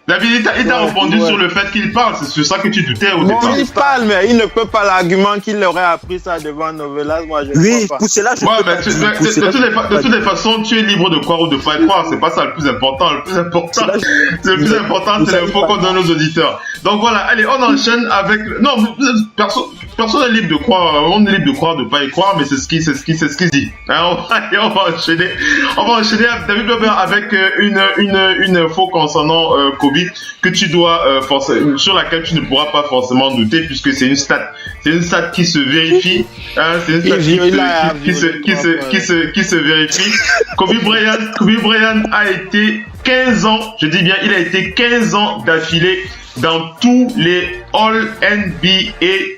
David, il t'a répondu sur le fait qu'il parle. C'est sur ça que tu doutais au départ. Il parle, mais il ne peut pas l'argument qu'il aurait appris ça devant Novelas. Moi, je ne crois pas. Pour cela, de toutes les façons, tu es libre de croire ou de pas croire. C'est pas ça le plus important. Le plus important, c'est l'info qu'on donne aux auditeurs. Donc voilà, allez, on enchaîne avec. Non, personne n'est libre de croire. On est libre de croire, de pas y croire, mais c'est ce qu'il dit. On va enchaîner. David Weber avec une info concernant Kobe que tu dois sur laquelle tu ne pourras pas forcément douter puisque c'est une stat. C'est une stat qui se vérifie. C'est une stat qui se vérifie. Kobe Bryant a été 15 ans, je dis bien, il a été 15 ans d'affilée dans tous les All-NBA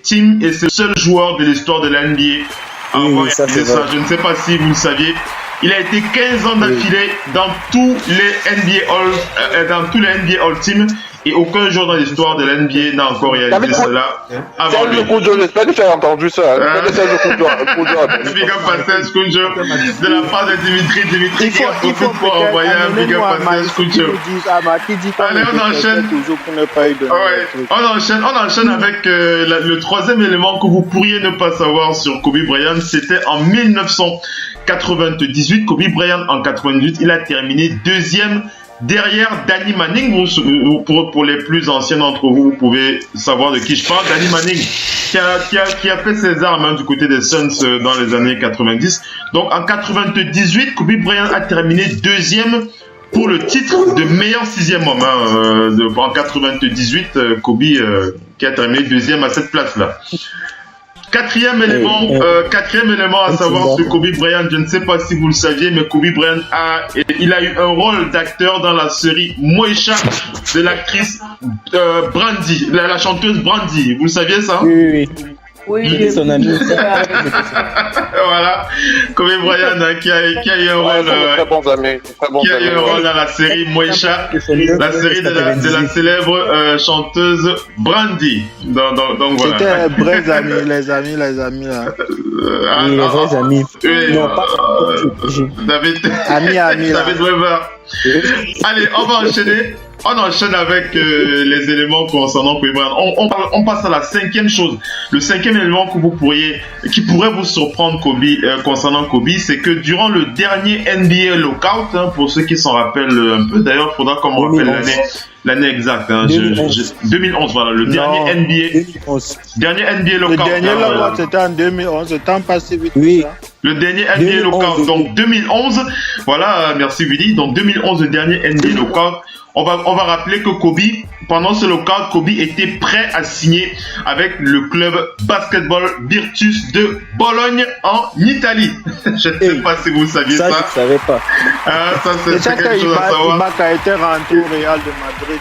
Teams et c'est le seul joueur de l'histoire de la NBA à avoir réalisé ça. Je ne sais pas si vous le saviez. Il a été 15 ans d'affilée dans tous les NBA All Teams et aucun joueur dans l'histoire de la NBA n'a encore réalisé cela avant lui. J'espère que tu as entendu ça. Big up Pascal Skunjo de la part de Dimitri. Il faut envoyer un big up Pascal Skunjo. Allez, on enchaîne avec le troisième élément que vous pourriez ne pas savoir sur Kobe Bryant. C'était en 1998. Kobe Bryant en 98, il a terminé deuxième derrière Danny Manning. Pour les plus anciens d'entre vous, vous pouvez savoir de qui je parle. Danny Manning qui a fait ses armes du côté des Suns dans les années 90. Donc en 98, Kobe Bryant a terminé deuxième pour le titre de meilleur sixième homme. En 98, Kobe qui a terminé deuxième à cette place-là. Quatrième élément à savoir sur Kobe Bryant, je ne sais pas si vous le saviez, mais Kobe Bryant il a eu un rôle d'acteur dans la série Moesha de l'actrice Brandy, la chanteuse Brandy. Vous le saviez ça? Oui, son ami. Voilà, Kobe Bryant qui a eu un rôle, dans la série Moesha, la série de la célèbre chanteuse Brandy. Donc voilà. C'était vrais amis, les amis là. Les vrais amis. Non, pas David. Amis là. David Weber. Allez, on va enchaîner. On enchaîne avec les éléments concernant Kobe Bryant. On passe à la cinquième chose. Le cinquième élément qui pourrait vous surprendre concernant Kobe, c'est que durant le dernier NBA lockout, pour ceux qui s'en rappellent un peu, d'ailleurs, il faudra qu'on me rappelle l'année exacte. 2011, voilà, le dernier NBA. Dernier NBA lockout. Le dernier lockout, c'était en 2011. Le temps passe vite. Oui. Le dernier NBA lockout, donc 2011. Voilà, merci Willy. Donc 2011, le dernier NBA lockout. On va rappeler que Kobe, pendant ce lockout, Kobe était prêt à signer avec le club basketball Virtus de Bologne en Italie. Je ne sais pas si vous saviez ça. Ça, je ne savais pas. Ça, c'est quelque chose à savoir. Ibaka était rentré au Real de Madrid.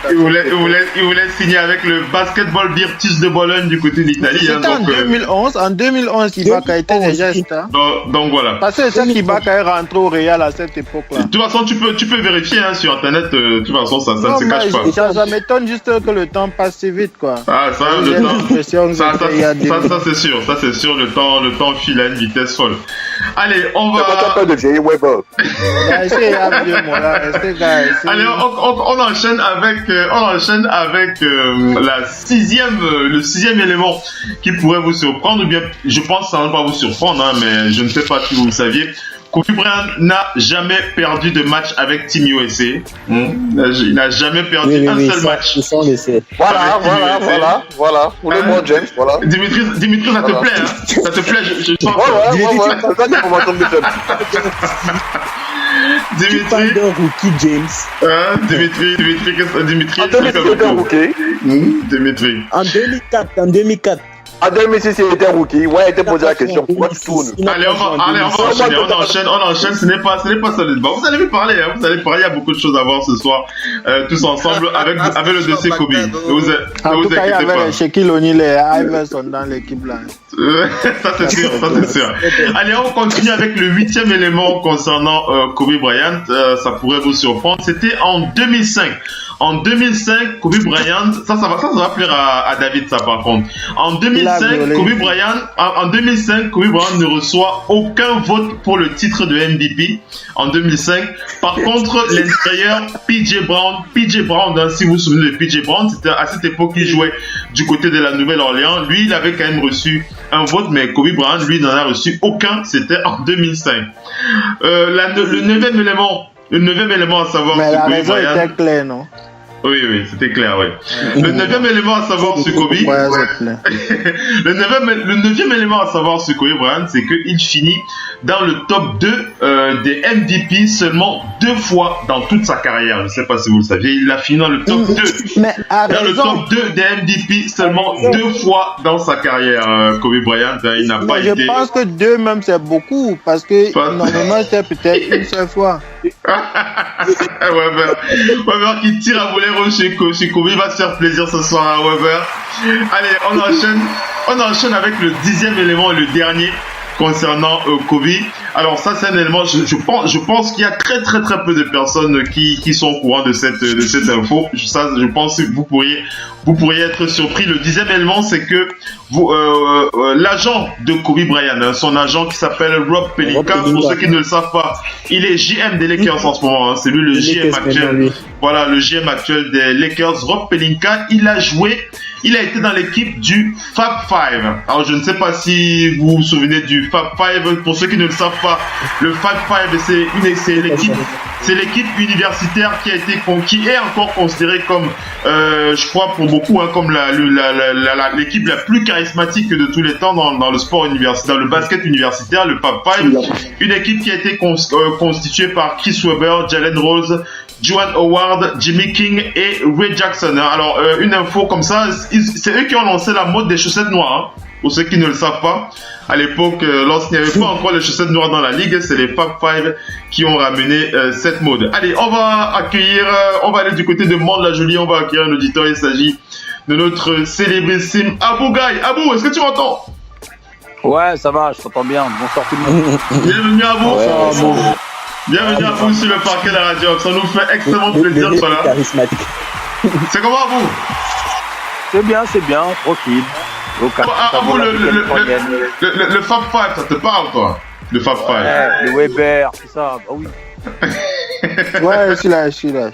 Il voulait signer avec le basketball Virtus de Bologne du côté d'Italie. C'était en 2011. En 2011, Ibaka était déjà star. Donc voilà. Parce que c'est qu'Ibaka est rentré au Real à cette époque-là. De toute façon, tu peux vérifier sur Internet. De toute façon, ça ne se cache pas. Ça m'étonne juste que le temps passe si vite, quoi. Ah, ça, le temps. Ça, c'est sûr. Ça, c'est sûr. Le temps file à une vitesse folle. Allez, on va. C'est pas de vieille Weber. Allez, on enchaîne avec le sixième élément qui pourrait vous surprendre, ou bien, je pense que ça ne va pas vous surprendre, mais je ne sais pas si vous le saviez. Kobe Bryant n'a jamais perdu de match avec Team USA. Il n'a jamais perdu un seul match. Voilà. Pour le mot James, voilà. Dimitri, ça te plaît, hein? Ça te plaît, je sens. Ouais. C'est ça l'information de Tu parles d'un rookie, James. Dimitri. Dimitri. En 2004. En 2006, il était rookie. Ouais, il était posé la question. Pourquoi tu tournes? Allez, on enchaîne. Ce n'est pas ça le débat. Vous allez me parler, il y a beaucoup de choses à voir ce soir, tous ensemble, avec le dossier Kobe. En tout cas, il y avait Shaquille O'Neal et Iverson dans l'équipe là. Ça c'est sûr. Allez, on continue avec le huitième élément concernant Kobe Bryant. Ça pourrait vous surprendre. C'était en 2005. En 2005, Kobe Bryant, ça va plaire à David, ça par contre. En 2005, Kobe Bryant ne reçoit aucun vote pour le titre de MVP en 2005. Par contre, l'intérieur PJ Brown, hein, si vous vous souvenez de PJ Brown, c'était à cette époque qu'il jouait du côté de la Nouvelle-Orléans. Lui, il avait quand même reçu un vote, mais Kobe Bryant, lui, n'en a reçu aucun. C'était en 2005. Le neuvième élément à savoir mais sur la Kobe raison Bryant. était claire, non? Oui, c'était clair, oui. Le neuvième élément à savoir sur Kobe. Le neuvième élément à savoir sur Kobe Bryant, c'est qu'il finit dans le top 2 des MVP seulement 2 fois dans toute sa carrière. Je ne sais pas si vous le saviez. Il a fini dans le top 2. Dans le top 2 des MVP seulement 2 fois dans sa carrière. Kobe Bryant, il n'a pas été. Je pense que 2 même c'est beaucoup parce que normalement c'était peut-être une seule fois. Weber qui tire à voler chez Kobe, il va se faire plaisir ce soir à Weber. Allez, on enchaîne avec le 10e élément et le dernier concernant Kobe. Alors ça c'est un élément, je pense qu'il y a très peu de personnes qui sont au courant de cette info. Ça, je pense que vous pourriez être surpris. Le 10e élément, c'est que l'agent de Kobe Bryant, hein, son agent qui s'appelle Rob Pelinka, pour ceux qui ne le savent pas, il est GM des Lakers en ce moment, hein, c'est lui le GM actuel. Voilà, le GM actuel des Lakers, Rob Pelinka, il a été dans l'équipe du Fab Five. Alors je ne sais pas si vous vous souvenez du Fab Five. Pour ceux qui ne le savent pas, le Fab Five c'est l'équipe universitaire qui est encore considérée comme, je crois pour beaucoup, hein, comme l'équipe la plus charismatique de tous les temps dans le sport universitaire, dans le basket universitaire, le Fab Five. Une équipe qui a été constituée par Chris Webber, Jalen Rose, Juwan Howard, Jimmy King et Ray Jackson. Alors, une info comme ça, c'est eux qui ont lancé la mode des chaussettes noires. Hein. Pour ceux qui ne le savent pas, à l'époque, lorsqu'il n'y avait pas encore les chaussettes noires dans la ligue, c'est les Fab Five qui ont ramené cette mode. Allez, on va aller du côté de Mont-la-Jolie, on va accueillir un auditeur. Il s'agit de notre célébrissime Abou Gaï. Abou, est-ce que tu m'entends? Ouais, ça va, je t'entends bien. Bonsoir tout le monde. Bienvenue Abou. Ouais, bienvenue à vous sur le parquet de la radio. Ça nous fait extrêmement plaisir de là. C'est comment à vous? C'est bien, tranquille. Abou, le Fab Five, ça te parle toi? Le Fab Five. Ouais, le Weber, tout ça. Ah oui. Ouais, je suis là.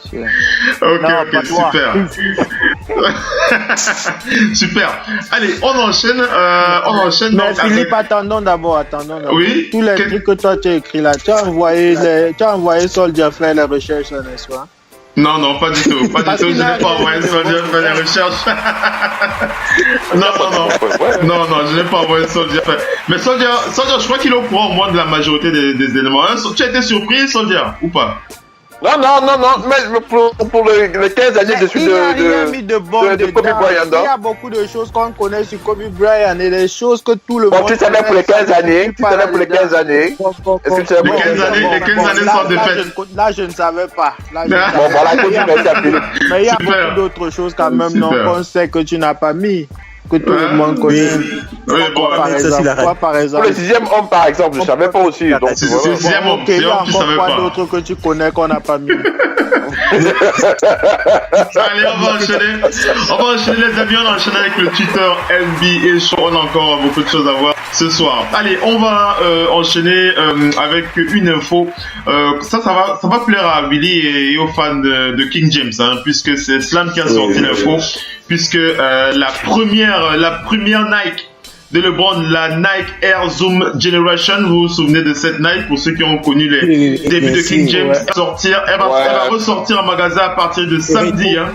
Ok, super. Super. Allez, on enchaîne. Mais Philippe, attendons d'abord. Oui. Tous les trucs que toi tu as écrit là, tu as envoyé Soldier faire les recherches, n'est-ce pas? Non, pas du tout. Je n'ai pas envoyé Soldier faire les recherches. Non, je n'ai pas envoyé Soldier faire. Mais Soldier, je crois qu'il est au courant au moins de la majorité des éléments. Tu as été surpris, Soldier, ou pas? Non, mais pour les 15 années de suite de Kobe Bryant. Il y a beaucoup de choses qu'on connaît sur Kobe Bryant et des choses que tout le monde... Tu savais pour les 15 années. Est-ce que tu savais pour les 15 années sans défaite? Là, je ne savais pas. Bon, voilà, merci à Philippe. Mais il y a beaucoup d'autres choses quand même, non, qu'on sait que tu n'as pas mis. Que tout le monde connaît. Par exemple. Pour le 6e homme, par exemple, je ne savais pas aussi. Donc, c'est le 6e homme, tu savais pas. D'autres que tu connais qu'on n'a pas mis. Allez, on va enchaîner les amis, on enchaîne avec le Twitter NBA Show. On a encore beaucoup de choses à voir ce soir. Allez, on va enchaîner avec une info. Ça va plaire à Billy et aux fans de King James, hein, puisque c'est Slam qui a sorti l'info. Puisque la première Nike de LeBron, la Nike Air Zoom Generation, vous vous souvenez de cette Nike pour ceux qui ont connu les débuts de King James, elle va ressortir en magasin à partir de samedi. Hein.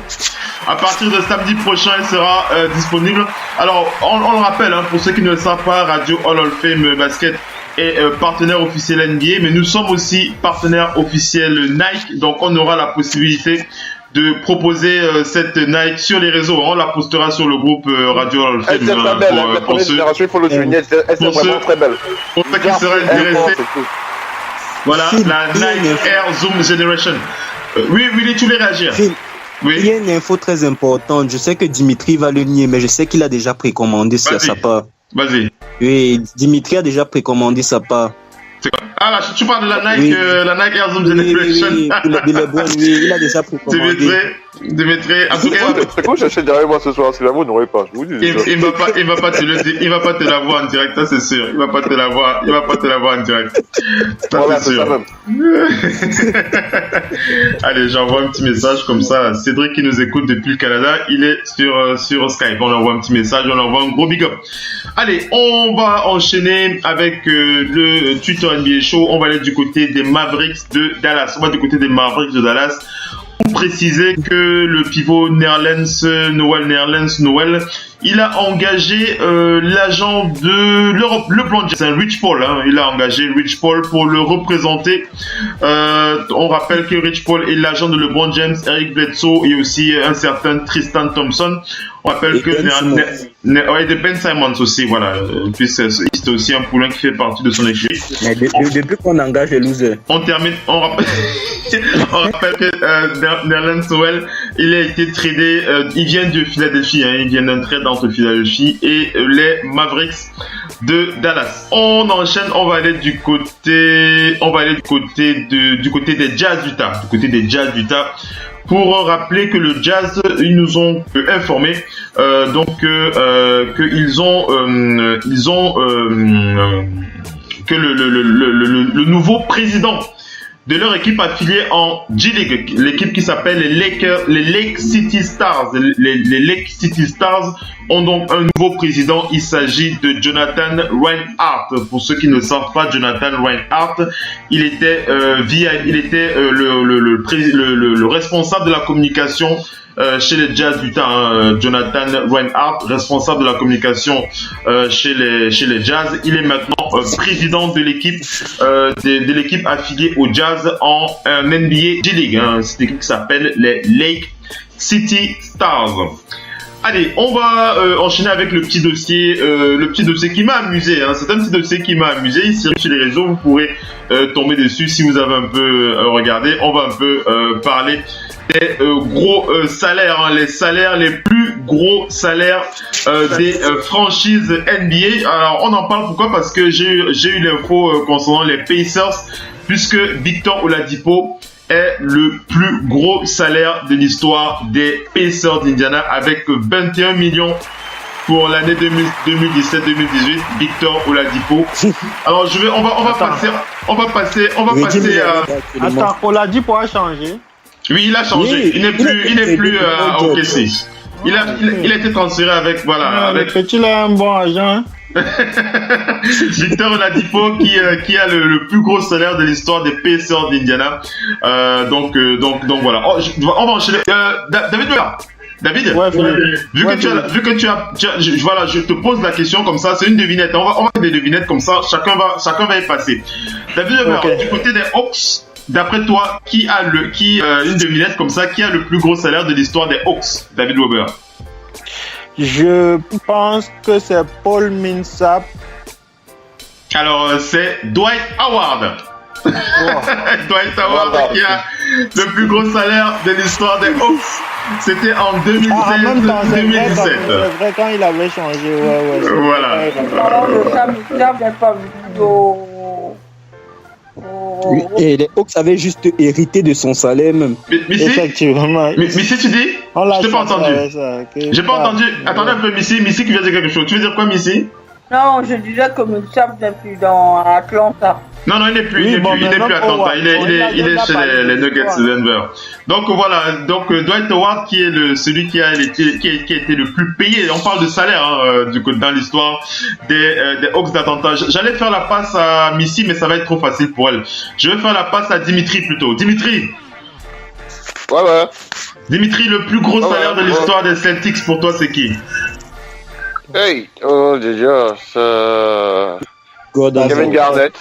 À partir de samedi prochain, elle sera disponible. Alors, on le rappelle, hein, pour ceux qui ne le savent pas, Radio Hall of Fame Basket est partenaire officiel NBA, mais nous sommes aussi partenaire officiel Nike, donc on aura la possibilité de proposer cette Nike sur les réseaux. On la postera sur le groupe Radio Hall of Fame. Elle est très belle, la première génération, il faut le souligner, elle est vraiment très belle. Pour ceux qui seraient intéressés, voilà, la Nike Air Zoom Generation. Oui, Willy, tu voulais réagir? Oui. Il y a une info très importante. Je sais que Dimitri va le nier, mais je sais qu'il a déjà précommandé sa part. Vas-y. Oui, Dimitri a déjà précommandé sa part. Ah là, tu parles de la Nike, la Nike Air Zoom Generation. Oui, il a déjà précommandé. Dimitri, en tout cas, c'est quoi j'achète derrière moi ce soir? Si la vous n'aurez pas, je vous dis. Il va pas te le dire, il va pas te l'avoir en direct, ça c'est sûr. Il va pas te l'avoir en direct. Ça voilà, c'est sûr. Ça même. Allez, j'envoie un petit message comme ça. Cédric qui nous écoute depuis le Canada, il est sur Skype. On envoie un petit message, on envoie un gros big up. Allez, on va enchaîner avec le Twitter NBA Show. On va aller du côté des Mavericks de Dallas. Pour préciser que le pivot Noël, il a engagé l'agent de le Blond Jays, Rich Paul. Il a engagé Rich Paul pour le représenter. On rappelle que Rich Paul est l'agent de LeBron James, Eric Bledsoe et aussi un certain Tristan Thompson. On rappelle que de Ben Simmons aussi, voilà. Puis c'est aussi un poulain qui fait partie de son équipe. Mais depuis qu'on engage les losers. On rappelle que Nerlens Noël, il a été tradé, il vient de Philadelphie, il vient d'un trade entre Philadelphie et les Mavericks de Dallas. On enchaîne, on va aller du côté des Jazz d'Utah. Pour rappeler que le Jazz, ils nous ont informé que le nouveau président de leur équipe affiliée en G-League, l'équipe qui s'appelle les Lake City Stars. Les Lake City Stars ont donc un nouveau président. Il s'agit de Jonathan Reinhardt. Pour ceux qui ne savent pas, Jonathan Reinhardt, il était le responsable de la communication chez les Jazz d'Utah, Jonathan Reinhardt, responsable de la communication chez les Jazz. Il est maintenant président de l'équipe affiliée au Jazz en NBA G-League. Cette équipe qui s'appelle les Lake City Stars. Allez, on va enchaîner avec le petit dossier qui m'a amusé. C'est un petit dossier qui m'a amusé. Il circule sur les réseaux, vous pourrez tomber dessus si vous avez un peu regardé. On va un peu parler des gros salaires, les salaires, les plus gros salaires des franchises NBA. Alors on en parle pourquoi? Parce que j'ai eu l'info concernant les Pacers, puisque Victor Oladipo est le plus gros salaire de l'histoire des Pacers d'Indiana avec 21 millions pour l'année 2017-2018. Victor Oladipo. Alors on va passer à... Attends, Oladipo a changé. Oui, il a changé. Oui, il n'est plus à OKC. Il a été transféré avec Tu l'as un bon agent. Victor Oladipo qui a le plus gros salaire de l'histoire des Pacers d'Indiana. Donc voilà. On va enchaîner. David, ouais, vu que tu as, voilà, je te pose la question comme ça, c'est une devinette. On va faire des devinettes comme ça, chacun va y passer. David, du côté des Hawks, d'après toi, qui a une devinette comme ça, qui a le plus gros salaire de l'histoire des Hawks, David Weber? Je pense que c'est Paul Millsap. Alors, c'est Dwight Howard. Wow. Dwight Howard qui a le plus gros salaire de l'histoire des Hawks. C'était en 2016-2017. C'est vrai quand il avait changé. Ouais. Voilà. Et les Hawks avaient juste hérité de son salaire même. Effectivement. Missy, tu dis? Je t'ai pas entendu. J'ai pas entendu. Attendez un peu, Missy qui vient de dire quelque chose. Tu veux dire quoi, Missy? Non, je disais que Millsap n'est plus dans Atlanta. Non, il n'est plus, il n'est plus à Atlanta. Il est chez les Nuggets de Denver. Donc voilà, Dwight Howard qui est celui qui a été le plus payé. On parle de salaire dans l'histoire des Hawks d'Atlanta. J'allais faire la passe à Missy, mais ça va être trop facile pour elle. Je vais faire la passe à Dimitri plutôt. Dimitri. Ouais. Dimitri, le plus gros salaire de l'histoire des Celtics pour toi, c'est qui? Hey, déjà, c'est Kevin Garnett.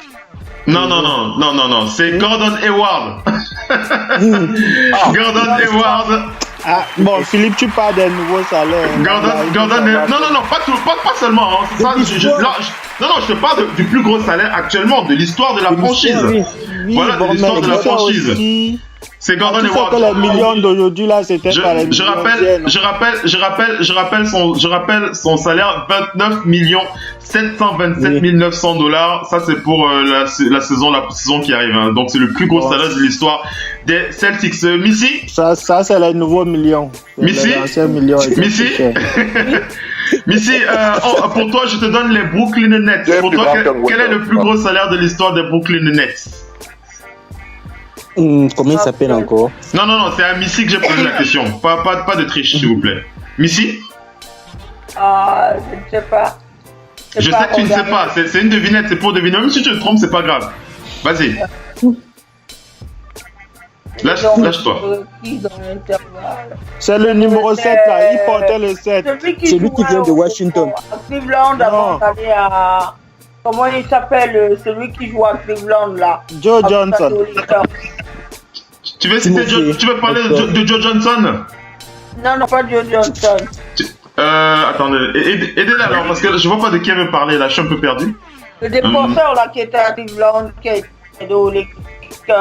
Non, c'est Gordon Hayward. Gordon Hayward. Ah, bon, Philippe, tu parles des nouveaux salaires. Gordon non, pas seulement. Je te parle du plus gros salaire actuellement, de l'histoire de la franchise. Oui, voilà, de l'histoire de la franchise. C'est Gordon Tu sais Hayward. que les millions d'aujourd'hui là, c'était pas les millions d'hier, non? Je rappelle son salaire, 29 727 900 $. Ça c'est pour la saison qui arrive. Hein. Donc c'est le plus gros salaire de l'histoire des Celtics. Missy. Ça c'est les nouveaux millions. Missy. Missy. Missy, pour toi, je te donne les Brooklyn Nets. Pour toi, quel est le plus gros salaire de l'histoire des Brooklyn Nets? Combien il s'appelle encore? Non, c'est à Missy que j'ai posé la question. Pas de triche, s'il vous plaît. Missy? Je ne sais pas. Je sais que tu ne sais pas. C'est une devinette, c'est pour deviner. Même si tu te trompes, c'est pas grave. Vas-y. Lâche-toi. C'est le numéro 7 là, il portait le 7. C'est lui qui vient de Washington. À Cleveland, avant d'aller à... Comment il s'appelle, celui qui joue à Cleveland là? Joe Johnson. Tu veux parler de Joe Johnson? Non, pas Joe Johnson. Attendez, aidez-la alors, parce que je vois pas de qui elle veut parler là, je suis un peu perdu. Le défenseur là qui était à Cleveland, qui a été les oui,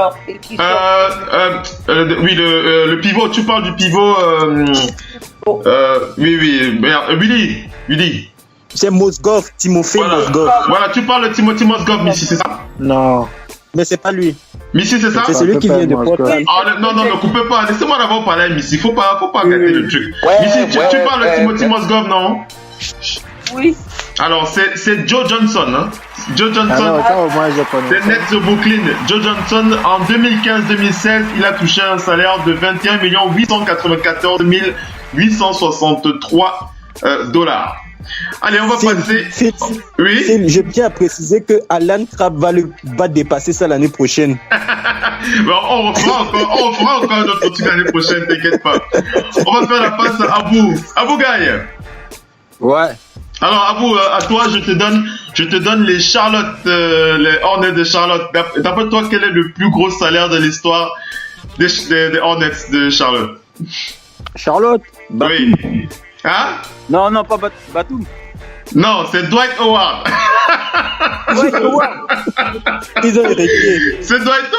le pivot, tu parles du pivot. Oui, merde, Willy. C'est Mozgov, Timofey Mozgov. Voilà, tu parles de Timothy Mozgov, Missy, c'est ça? Non. Mais c'est pas lui. Missy, c'est ça? C'est celui qui vient de Portland. Non, ne coupez pas. Laissez-moi d'abord parler à Missy. Faut pas gâter le truc. Missy, tu parles de Timothy Mozgov, non? Oui. Alors, c'est Joe Johnson, hein? Joe Johnson, c'est Nets de Brooklyn. Joe Johnson, en 2015-2016, il a touché un salaire de 21 894 863 $. Allez, on va passer. Oui. Je tiens à préciser que Alan Crabb va dépasser ça l'année prochaine. Bon, on refera encore notre truc l'année prochaine, t'inquiète pas. On va faire la passe à Abou Gaï. Ouais. Alors Abou, à toi, je te donne les Charlotte, les Hornets de Charlotte. D'après toi, quel est le plus gros salaire de l'histoire des Hornets de Charlotte? Charlotte? Oui. Hein? Non, pas Batum. Non, c'est Dwight Howard. Ils ont hérité. C'est Dwight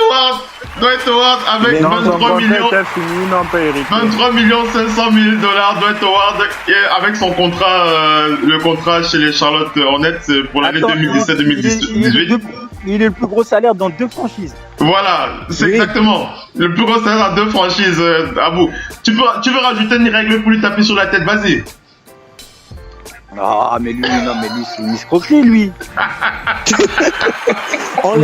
Howard avec 23 millions. 23 500 000 $. Dwight Howard avec son contrat, le contrat chez les Charlotte Hornets pour l'année 2017-2018. Il est le plus gros salaire dans 2 franchises. Voilà, c'est exactement le plus gros salaire dans 2 franchises. Abou, tu veux rajouter une règle pour lui taper sur la tête? Vas-y. Ah, mais lui, c'est une escroquerie, lui. Bon,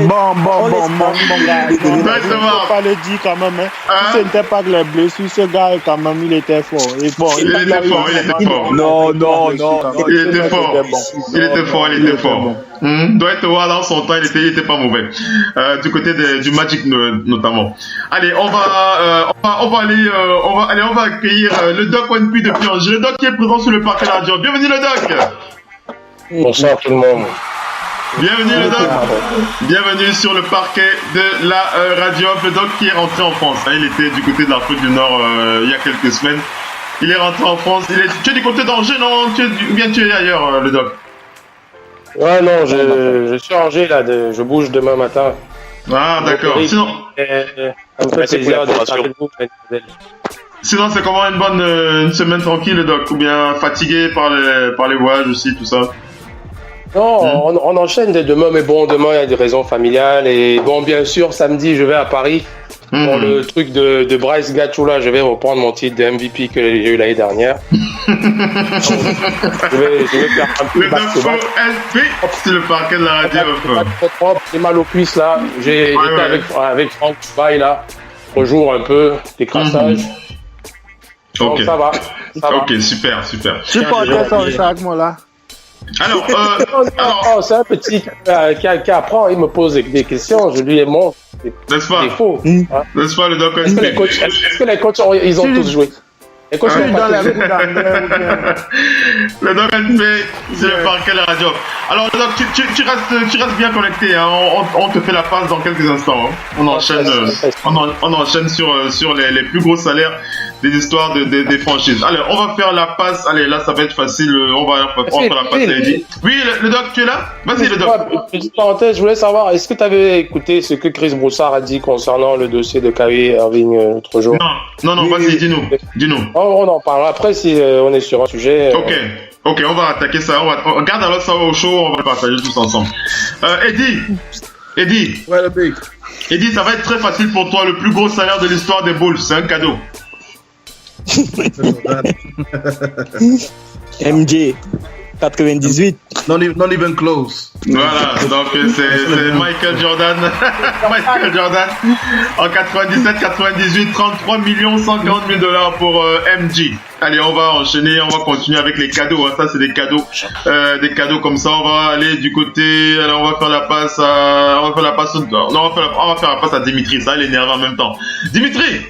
gars. Il faut pas le dire quand même. Si ce n'était pas que les blessures, ce gars, quand même, il était fort. Et bon, il était fort. Non. Il était fort. Dwight Howard, dans son temps, il était pas mauvais. Du côté du Magic, notamment. Allez, on va accueillir le Doc One P de Piange. Le Doc qui est présent sur le parquet de la radio. Bienvenue, le Doc. Bonsoir tout le monde. Bienvenue le Doc. Bienvenue sur le parquet de la radio. Le Doc qui est rentré en France. Il était du côté de l'Afrique du Nord il y a quelques semaines. Il est rentré en France. Tu es du côté d'Angers, non? Ou bien tu es ailleurs, le Doc? Ouais, non, je suis à Angers là. Je bouge demain matin. Ah, d'accord. Sinon, c'est comment une semaine tranquille, le Doc? Ou bien fatigué par les voyages aussi, tout ça? Non, on enchaîne dès demain, mais bon, demain il y a des raisons familiales. Et bon, bien sûr, samedi, je vais à Paris pour le truc de Bryce Gachou là. Je vais reprendre mon titre de MVP que j'ai eu l'année dernière. je vais faire un peu de basketball. C'est le parquet de la radio. J'ai mal aux cuisses là. J'ai été avec Franck Baye là. On joue un peu, des crassages. Donc ça va. Ok, super. Tu portais ça au sac, moi là. Alors, c'est un petit qui apprend, il me pose des questions, je lui ai montré des défauts. N'est-ce pas, le Doc? Est-ce que les coachs ils ont tous joué? Et quand je suis dans la cour d'anglais ou bien. Le doc NP, c'est le parquet la radio. Alors le doc, tu restes bien connecté, hein. On te fait la passe dans quelques instants. Hein. On enchaîne sur les plus gros salaires des histoires des franchises. Allez, on va faire la passe. Allez, là ça va être facile. On va faire la passe à Eddie. Oui, le doc, tu es là? Vas-y le doc. Petite parenthèse, je voulais savoir, est-ce que tu avais écouté ce que Chris Broussard a dit concernant le dossier de Kyrie Irving l'autre jour? Non, vas-y, dis-nous. On en parlera après si on est sur un sujet. Ok, on va attaquer ça. On garde alors ça au show, on va le partager tous ensemble. Eddie. Ouais, le big. Eddie, ça va être très facile pour toi. Le plus gros salaire de l'histoire des Bulls, c'est un cadeau. MJ 98. Not even close. Voilà, donc c'est Michael Jordan. Michael Jordan en 97-98, 33 140 000 $ pour MJ. Allez, on va enchaîner, on va continuer avec les cadeaux. Hein. Ça, c'est des cadeaux comme ça. On va aller du côté. Alors, on va faire la passe à Dimitri. Ça, il est énervé en même temps. Dimitri.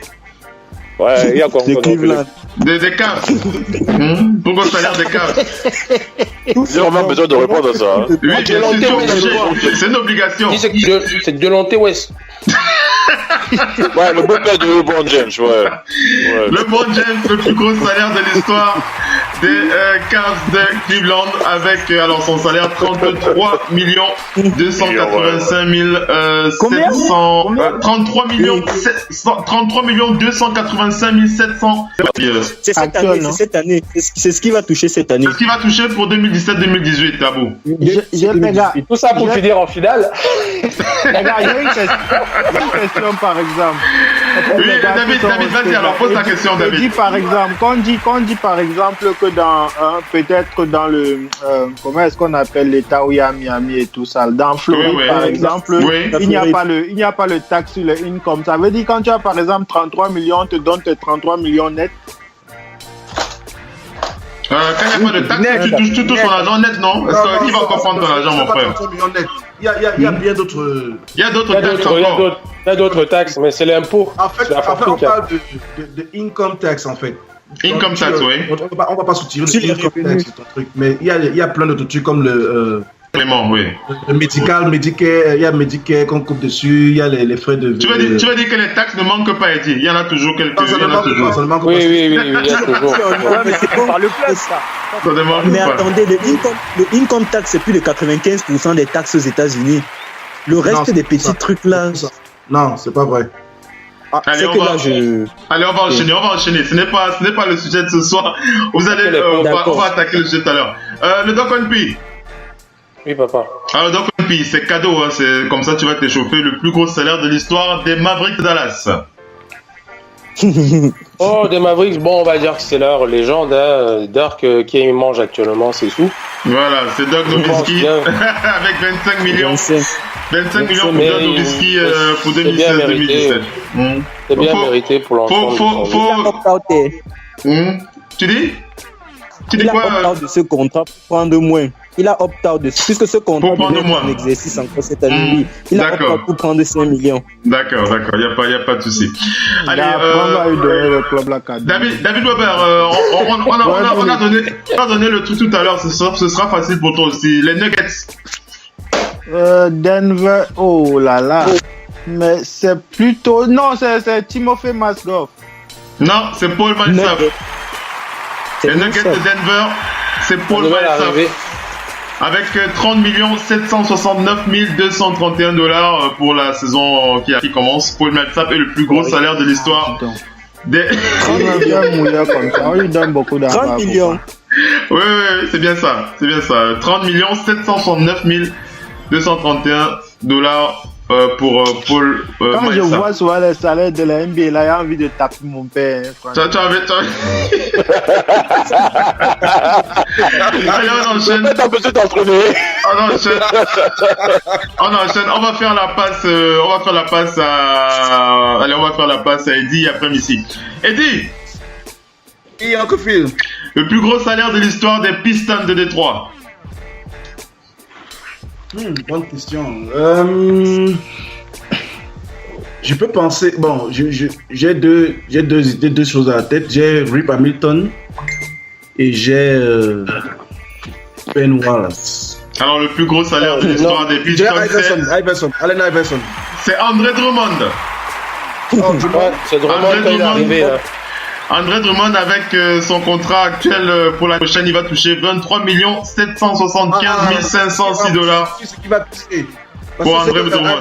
Ouais, il y a quoi? Des caves. Pourquoi ça a l'air des caves? J'ai vraiment besoin de répondre à ça. Hein. Oui, bien sûr, c'est une obligation. C'est de Lonté West. Ouais, le beau père de LeBron James, ouais. LeBron James, le plus gros salaire de l'histoire des Cavs de Cleveland avec alors son salaire 33 285 700 33 285 700. C'est cette année. C'est ce qui va toucher cette année. C'est ce qui va toucher pour 2017-2018, Tabou. Tout ça pour finir en finale. Les gars, il y a une question par exemple. Oui, David, vas-y alors, pose ta question, David. Dit par exemple, quand on dit par exemple que dans peut-être dans le comment est-ce qu'on appelle l'État où il y a Miami et tout ça, dans Floride par exemple, il n'y a pas le taxe sur le income. Ça veut dire quand tu as par exemple 33 millions, on te donne tes 33 millions net. Quand il n'y a pas de taxe, tu touches ton argent net, non? Qui va encore prendre ton argent, mon frère? Il y a bien d'autres. Il y a d'autres taxes, mais c'est l'impôt. En fait, on parle de income tax, en fait. Income tax, oui. On va pas soutirer le income tax, c'est ton truc. Mais il y a plein d'autres trucs comme le. Oui. Le Medicare, il y a Medicare qu'on coupe dessus, il y a les frais de. Tu veux dire que les taxes ne manquent pas, Eddie? Il y en a toujours quelques. Ça ne manque pas. Oui, il y a toujours. Ouais, mais c'est bon par le plus, ça. Mais attendez, le income tax, c'est plus de 95% des taxes aux États-Unis. Le reste des petits trucs là. Non, c'est pas vrai. Allez, on va enchaîner. Ce n'est pas le sujet de ce soir. Vous allez, on va attaquer le sujet tout à l'heure. Le Doc Onpi. Oui, papa. Alors, Doc Onpi, c'est cadeau, hein, c'est comme ça tu vas t'échauffer. Le plus gros salaire de l'histoire des Mavericks de Dallas. Des Mavericks, bon, on va dire que c'est leur légende, hein. Dirk qui mange actuellement ses sous. Voilà, c'est Dirk Nowitzki avec 25 millions. 25 millions pour Dirk Nowitzki pour 2016-2017. C'est bien mérité pour l'ensemble. Tu dis quoi? Il a opt-out de ce contrat pour prendre moins. Il a opt-out de puisque ce contrat devait être un exercice encore cette année. Il a opt-out pour prendre 5 millions. D'accord. Il n'y a pas de souci. Allez, David Weber, on a donné le tout à l'heure. Ce sera facile pour toi aussi. Les Nuggets. Denver, oh là là. Mais c'est plutôt... Non, c'est Timofey Mozgov. Non, c'est Paul Millsap. Les Nuggets de Denver, c'est Paul Millsap. Avec 30 769 231 $ pour la saison qui commence. Paul Millsap est le plus gros salaire de l'histoire. 30 millions. Oui, c'est bien ça. 30 769 231 $ pour Paul Quand Millsap. je vois souvent les salaires de la NBA, là, j'ai envie de taper mon père. Allez, on enchaîne. On enchaîne. On va faire la passe à Eddie après Missy. Eddie. Et Uncle Phil. Le plus gros salaire de l'histoire des Pistons de Détroit. Bonne question. je peux penser. Bon, j'ai deux choses à la tête. J'ai Rip Hamilton et j'ai Ben Wallace. Alors, le plus gros salaire de l'histoire des Pistons, Allen Iverson. C'est André Drummond. C'est Drummond quand il est arrivé. André Drummond, avec son contrat actuel pour la prochaine, il va toucher 23 775 506 $. C'est ce qui va toucher. Pour André Drummond.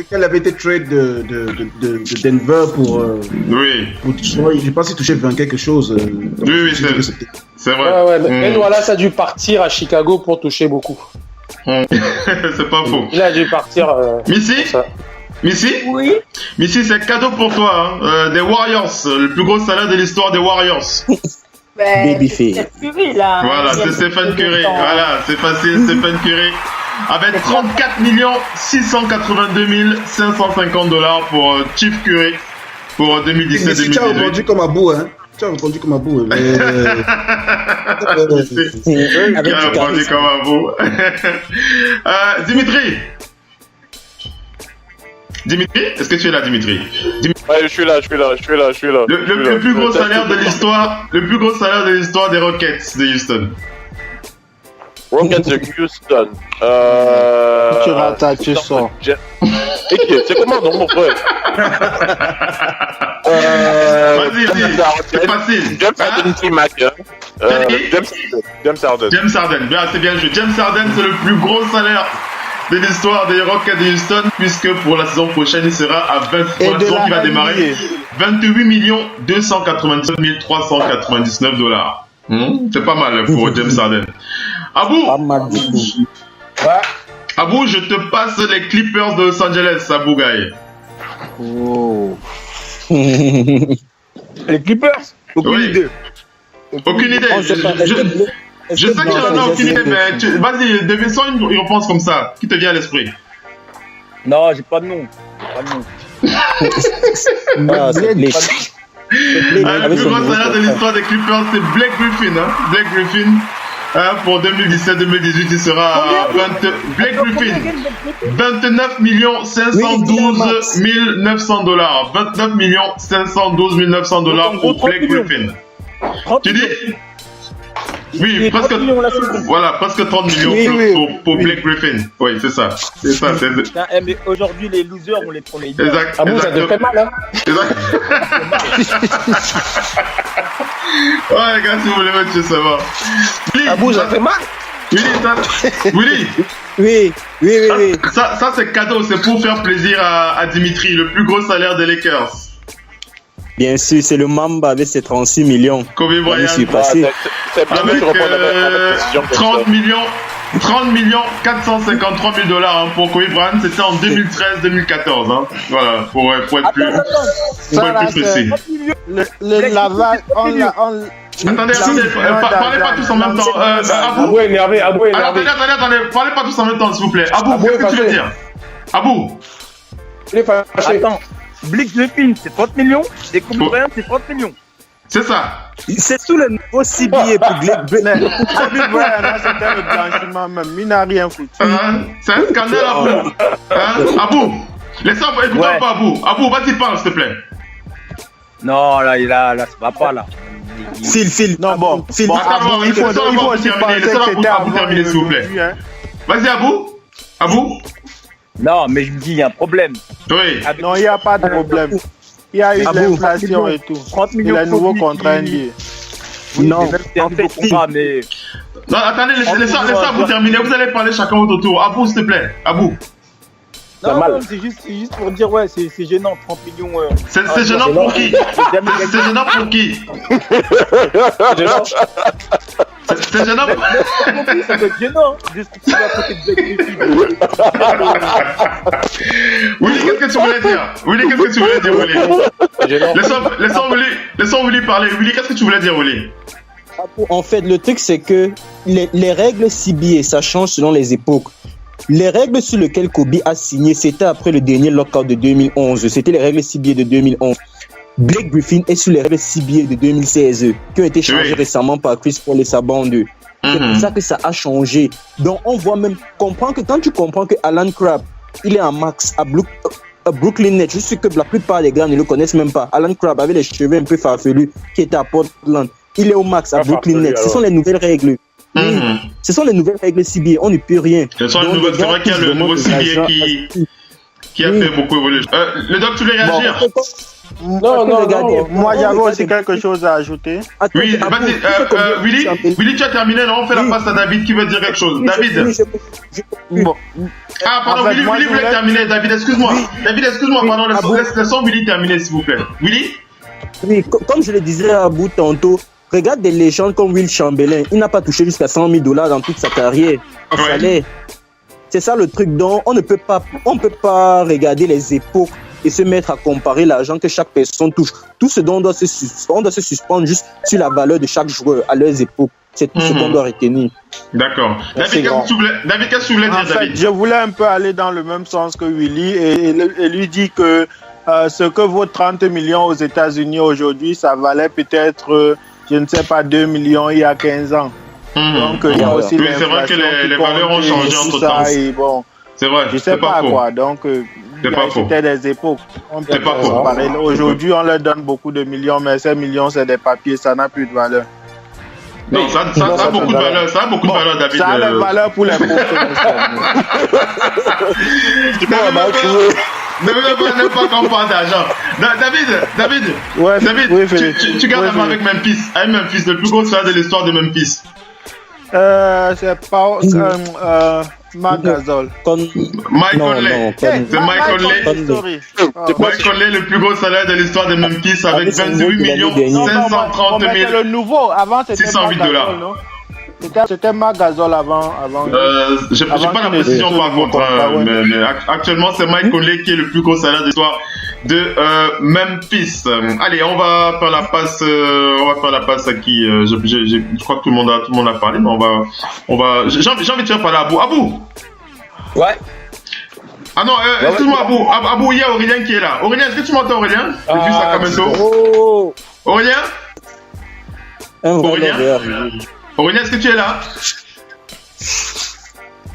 Qu'elle avait été trade de Denver pour. Oui. Je pense qu'il touchait 20 quelque chose. Oui, c'est vrai. Ouais, Ben Wallace a dû partir à Chicago pour toucher beaucoup. C'est pas faux. Il a dû partir. Missy? Oui. Missy, c'est cadeau pour toi, hein. Des Warriors, le plus gros salaire de l'histoire des Warriors. Babyface. C'est Curry, là. Voilà, c'est Stephen Curry. Voilà, c'est facile, Stephen Curry. Avec 34 682 550 $ pour Chief Curry pour 2017-2018. Tu as répondu comme Abou, hein. Tu as répondu comme Abou. Tu as répondu comme Abou. Dimitri, est-ce que tu es là, Dimitri? Ouais, je suis là. Le plus gros salaire de l'histoire des Rockets de Houston. Rockets de Houston. Tu rates, tu sors. C'est comment, non, mon frère? Vas-y, c'est facile. James Harden, T-Mac. James Harden. James Harden, bien, c'est bien joué. James Harden, c'est le plus gros salaire de l'histoire des Rockets de Houston, puisque pour la saison prochaine, il sera à 20, pour la saison qui va démarrer, 28 297 399 $. C'est pas mal pour James Harden. Abou, Abou, je te passe les Clippers de Los Angeles, Abou Gaye. Oh. Les Clippers? Aucune idée. Aucune idée. Je sais que tu n'en as aucune idée, mais vas-y, devine une réponse comme ça, qui te vient à l'esprit. Non, j'ai pas de nom. Le plus grand salaire de l'histoire des Clippers, c'est Blake Griffin. Blake Griffin, pour 2017-2018, il sera à Blake Griffin, 29 512 900 $. 29 512 900 $ pour Blake Griffin. Tu dis? Oui, presque 30 millions pour Blake Griffin. Oui, c'est ça. Mais aujourd'hui, les losers, on les prend les deux. Exact. Ah bon, ça te fait mal, hein? Exact. Ouais, les gars, si vous voulez mettre, je sais pas. Ah bon, ça fait mal? Willy. Oui. Ça, c'est cadeau. C'est pour faire plaisir à Dimitri, le plus gros salaire des Lakers. Bien sûr, c'est le Mamba avec ses 36 millions. Kobe Bryant. C'est bien avec 30 453 000 $ hein, pour Kobe Bryant. C'était en 2013-2014. Hein. Voilà, pour être plus précis. Attendez, parlez pas tous en même temps. Abou est énervé. Attendez, parlez pas tous en même temps, s'il vous plaît. Abou, qu'est-ce que tu veux dire? Abou. Il est fâché. Attends. Blake Griffin, c'est 30 millions. Et Kobe Bryant, c'est 30 millions. C'est ça. C'est tout le nouveau CBA pour Blake Griffin. Kobe Bryant, c'était le blanchiment même. Il n'a rien foutu. C'est un scandale, Abou. Abou, laissez-moi, écoute-moi pas, Abou. Abou, vas-y, parle, s'il te plaît. Non, là, ça va pas, là. Phil. Non, bon. Phil. Il faut aussi terminer, s'il vous plaît. Vas-y, Abou. Non, mais je me dis, il y a un problème. Oui. Non, il n'y a pas de problème. Il y a eu l'inflation et tout. 30 millions. Il a un nouveau contrat NBA. Non, en fait, mais... Non, attendez, laissez-moi vous terminer. Vous allez parler chacun votre tour. Abou, s'il te plaît. Abou. Non, c'est juste pour dire, ouais, c'est gênant, 30 millions. C'est gênant pour qui? C'est gênant pour qui? C'est gênant. Ça peut être gênant. Juste pour à côté de Blake Griffin. Willy, qu'est-ce que tu voulais dire? Willy? Laissons Willy parler. Willy, qu'est-ce que tu voulais dire, Willy? En fait, le truc, c'est que les règles CBA, ça change selon les époques. Les règles sur lesquelles Kobe a signé, c'était après le dernier lockout de 2011. C'était les règles CBA de 2011. Blake Griffin est sur les règles CBA de 2016 qui ont été changées récemment par Chris Paul et sa bande. C'est pour ça que ça a changé. Donc on voit même, comprendre que quand tu comprends que Alan Crabb, il est en max Brooklyn Nets, je suis sûr que la plupart des gars ne le connaissent même pas. Alan Crabb avait les cheveux un peu farfelus qui était à Portland. Il est au max à Brooklyn Nets. Ce sont les nouvelles règles. Oui, ce sont les nouvelles règles CBA. On ne peut rien. C'est vrai qu'il y a le nouveau CBA qui a fait beaucoup évoluer. Le doc, tu voulais réagir? Non, moi j'avais aussi quelque chose à ajouter. Oui, vas-y, Willy, tu as terminé, non? On fait la passe à David qui veut dire quelque chose. David. Ah, pardon, Willy voulait terminer. David, excuse-moi. Pardon, laissons Willy terminer, s'il vous plaît. Willy? Oui, comme je le disais à bout tantôt, regarde des légendes comme Will Chamberlain. Il n'a pas touché jusqu'à $100 000 dans toute sa carrière. Salaire. C'est ça le truc dont on ne peut pas regarder les époques et se mettre à comparer l'argent que chaque personne touche. Tout ce dont on doit se suspendre juste sur la valeur de chaque joueur à leurs époques. C'est tout ce qu'on doit retenir. D'accord. David, qu'est-ce que tu voulais dire, David? Je voulais un peu aller dans le même sens que Willy et lui dire que ce que vaut 30 millions aux États-Unis aujourd'hui, ça valait peut-être, je ne sais pas, 2 millions il y a 15 ans. Donc il y a aussi c'est vrai que les valeurs ont changé entre temps. Bon, c'est vrai. Je sais pas quoi. Donc c'était des époques. C'est pas faux. Aujourd'hui, on leur donne beaucoup de millions, mais ces millions, c'est des papiers, ça n'a plus de valeur. Non, ça a beaucoup de valeur. Ça a beaucoup de valeur, David. Ça a de valeur pour les pauvres. Ne veux pas qu'on parle d'argent. David, tu gardes la main avec Memphis. Avec Memphis, le plus gros salaire de l'histoire de Memphis. C'est pas Marc Gasol. Mike Conley. C'est Mike Conley. Mike Conley, le plus gros salaire de l'histoire de Memphis avec 28 530 000. Le nouveau, avant c'était $608. C'était Marc Gasol avant. J'ai pas la précision par contre, mais actuellement c'est Mike Conley qui est le plus gros salaire de l'histoire de Memphis. Allez, on va faire la passe à qui je crois que tout le monde a parlé, mais on va j'ai envie de faire parler à Abou. Ouais. Ah non, excuse-moi Abou, il y a Aurélien qui est là. Aurélien, est-ce que tu m'entends, Aurélien? Depuis Sacramento. Aurélien, est-ce que tu es là?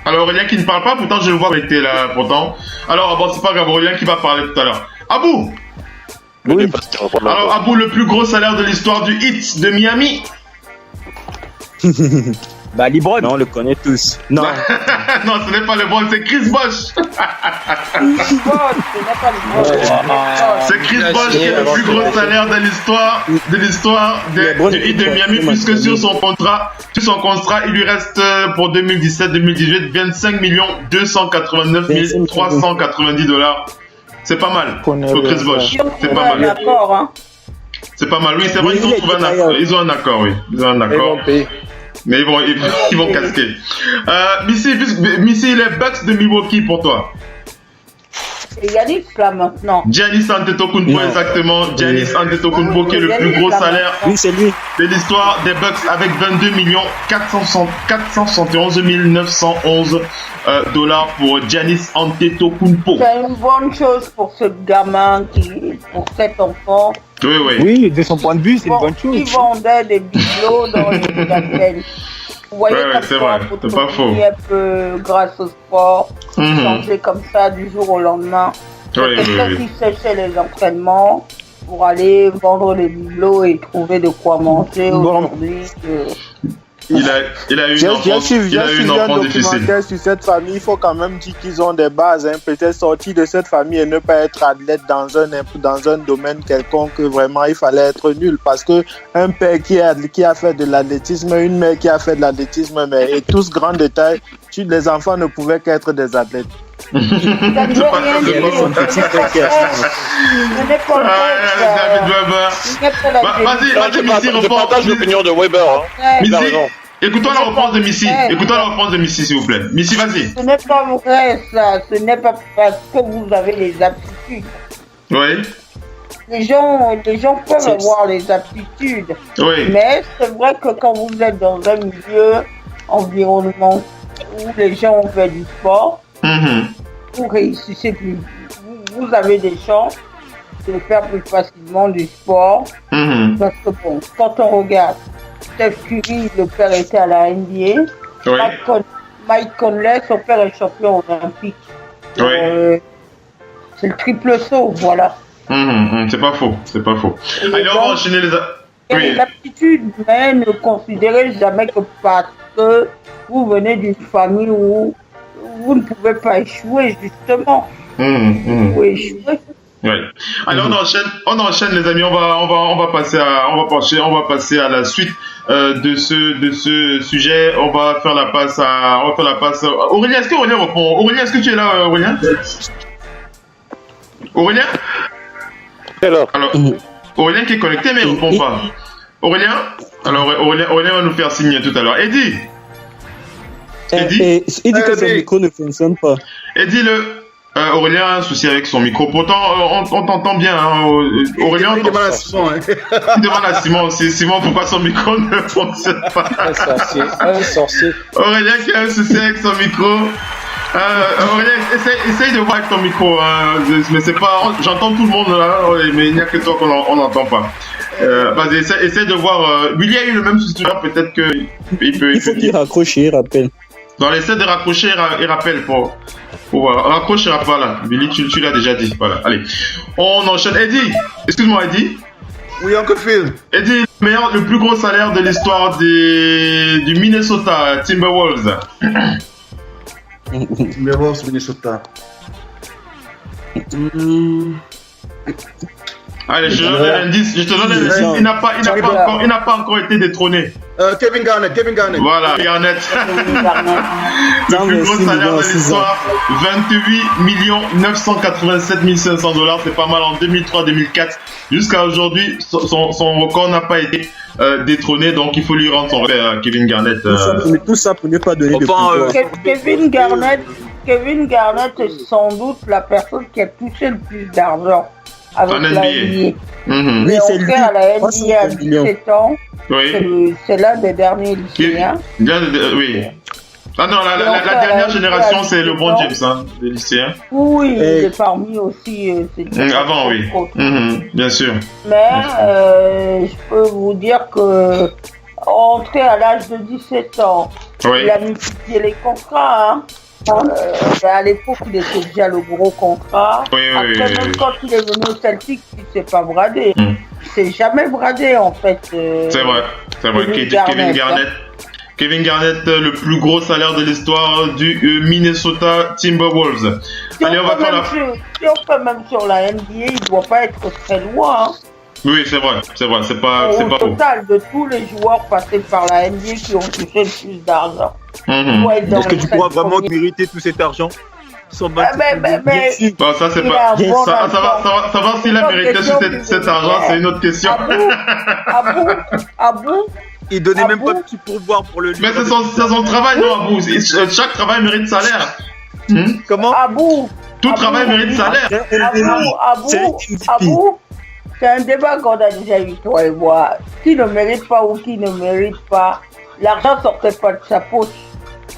Alors Aurélien qui ne parle pas, pourtant je le vois connecté là, pourtant. Alors bon, c'est pas grave, Aurélien qui va parler tout à l'heure. Abou. Oui. Alors Abou, le plus gros salaire de l'histoire du Heat de Miami. Bah LeBron. Non, on le connaît tous. Non. Non, ce n'est pas LeBron, c'est Chris Bosh. C'est Chris Bosh qui est le plus gros salaire de l'histoire du Heat de Miami, puisque sur son contrat, il lui reste pour 2017-2018 25 289 390 $. C'est pas mal pour Chris Bosh. C'est pas mal. C'est pas mal. Oui, c'est vrai, ils ont un accord, oui. Ils ont un accord. Mais ils vont casquer. Missy, les Bucks de Milwaukee pour toi. C'est Giannis là maintenant. Giannis Antetokounmpo, exactement. Giannis Antetokounmpo qui est le plus gros salaire de l'histoire des Bucks avec 22 471 911 $ pour Giannis Antetokounmpo. C'est une bonne chose pour ce gamin, pour cet enfant. Oui, de son point de vue, c'est une bonne chose. Ils vendaient des bibelots dans les Gatelles. Vous voyez c'est vrai, c'est pas faux. Un peu grâce au sport, changer comme ça du jour au lendemain. Quelqu'un qui séchait les entraînements pour aller vendre les bibelots et trouver de quoi manger aujourd'hui. Il a eu une enfance difficile. Sur cette famille, il faut quand même dire qu'ils ont des bases. Peut-être sortir de cette famille et ne pas être athlète dans un domaine quelconque, vraiment, il fallait être nul. Parce que un père qui a fait de l'athlétisme, une mère qui a fait de l'athlétisme, et tous grands détails, les enfants ne pouvaient qu'être des athlètes. David Weber. Vas-y, Missy, je partage l'opinion de Weber. Missy, écoutons la réponse de Missy, s'il vous plaît. Missy, vas-y. Ce n'est pas vrai, ça. Ce n'est pas parce que vous avez les aptitudes. Oui. Les gens peuvent avoir les aptitudes. Oui. Mais c'est vrai que quand vous êtes dans un milieu environnement où les gens ont fait du sport, vous réussissez plus. Vous avez des chances de faire plus facilement du sport. Parce que bon, quand on regarde Steph Curry, le père était à la NBA. Mike Conley, son père est champion olympique. C'est le triple saut, voilà. C'est pas faux, c'est pas faux. Allez, on va enchaîner les... Oui. L'aptitude, mais ne considérez jamais que parce que vous venez d'une famille où vous ne pouvez pas échouer, justement. Vous pouvez échouer. Ouais. Allez, on enchaîne les amis, on va passer à la suite de ce sujet. On va faire la passe à Aurélien. Est-ce que Aurélien reprend? Aurélien, est-ce que tu es là, Aurélien? Aurélien? Alors, Aurélien qui est connecté mais il ne répond pas. Aurélien? Alors Aurélien va nous faire signe tout à l'heure. Eddie que son micro ne fonctionne pas. Eddie, Aurélien a un souci avec son micro. Pourtant, on t'entend bien. Hein. Aurélien, il demande à Simon. Il demande à Simon aussi. Simon, pourquoi son micro ne fonctionne pas? Un sorcier. Aurélien qui a un souci avec son micro. Aurélien, essaye de voir avec ton micro. Mais c'est pas. J'entends tout le monde là, mais il n'y a que toi qu'on n'entend pas. Vas-y, essaye de voir. Willy a eu le même souci là. Peut-être qu'il peut. Il faut qu'il raccroche et il rappelle. Non, essaie de raccrocher et rappelle pour voir. Raccroche et rappelle, voilà. Billy, tu l'as déjà dit. Voilà, allez. On enchaîne. Eddie, excuse-moi, Eddie. Oui, Uncle Phil. Eddie, le plus gros salaire de l'histoire du Minnesota Timberwolves. Timberwolves, Minnesota. Allez, je te donne l'indice. Il n'a pas encore été détrôné. Kevin Garnett. Voilà, Garnett. Le plus gros salaire de l'histoire, 28 987 500 $. C'est pas mal en 2003-2004. Jusqu'à aujourd'hui, son record n'a pas été détrôné, donc il faut lui rendre son repère, Kevin Garnett. Tout ça pour ne pas donner de pouvoir. Kevin Garnett est sans doute la personne qui a touché le plus d'argent avec la NBA. Mais on fait à la NBA à 17 ans. Oui. C'est l'un des derniers lycéens. Oui. Ah non, la dernière génération, c'est LeBron James, hein, des lycéens. Oui, il est parmi aussi. Avant, oui. Bien sûr. Mais je peux vous dire que entré à l'âge de 17 ans, il a multiplié les contrats. Hein. À l'époque, il était déjà le gros contrat. Après, même quand il est venu au Celtic, il ne s'est pas bradé. Il ne s'est jamais bradé, en fait. C'est vrai. Kevin Garnett, le plus gros salaire de l'histoire du Minnesota Timberwolves. Allez, on va faire si on fait même sur la NBA, il ne doit pas être très loin. Hein. Oui, c'est vrai, c'est pas au total de tous les joueurs passés par la NBA qui ont touché le plus d'argent. Est-ce que tu pourras vraiment mériter tout cet argent? Ça, c'est pas. Savoir s'il a mérité cet argent, c'est une autre question. Abou il donnait même pas de petit pourboire pour le. Mais c'est son travail, non, Abou. Chaque travail mérite salaire. Comment? Abou. Tout travail mérite salaire. Abou. C'est un débat qu'on a déjà eu, toi et moi. Qui ne mérite pas ou qui ne mérite pas, l'argent sortait pas de sa poche.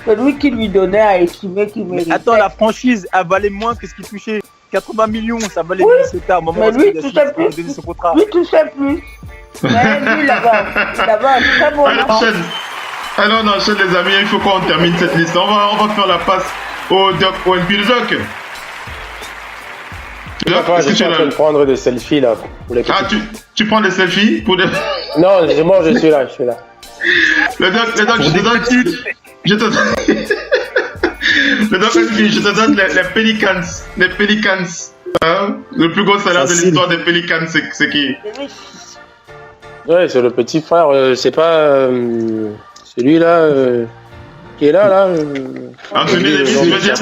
Celui qui lui donnait a estimé qu'il méritait. Attends, la franchise, elle valait moins que ce qu'il touchait. 80 millions, ça valait Minnesota au moment où il a donné son contrat. Lui touchait plus. Mais lui, il avait un très bon argent. Alors, on enchaîne, les amis. Il faut qu'on termine cette liste. On va faire la passe au Doc ONP. Le Doc. Je suis en train de prendre des selfies là. Pour les tu prends des selfies pour des... Non, c'est bon, je suis là. Le Doc, je te donne les Pelicans. Les Pelicans. Hein? Le plus gros salaire de l'histoire des Pelicans, c'est qui? Ouais, c'est le petit frère. C'est pas celui-là qui est là. Anthony Davis, tu veux dire?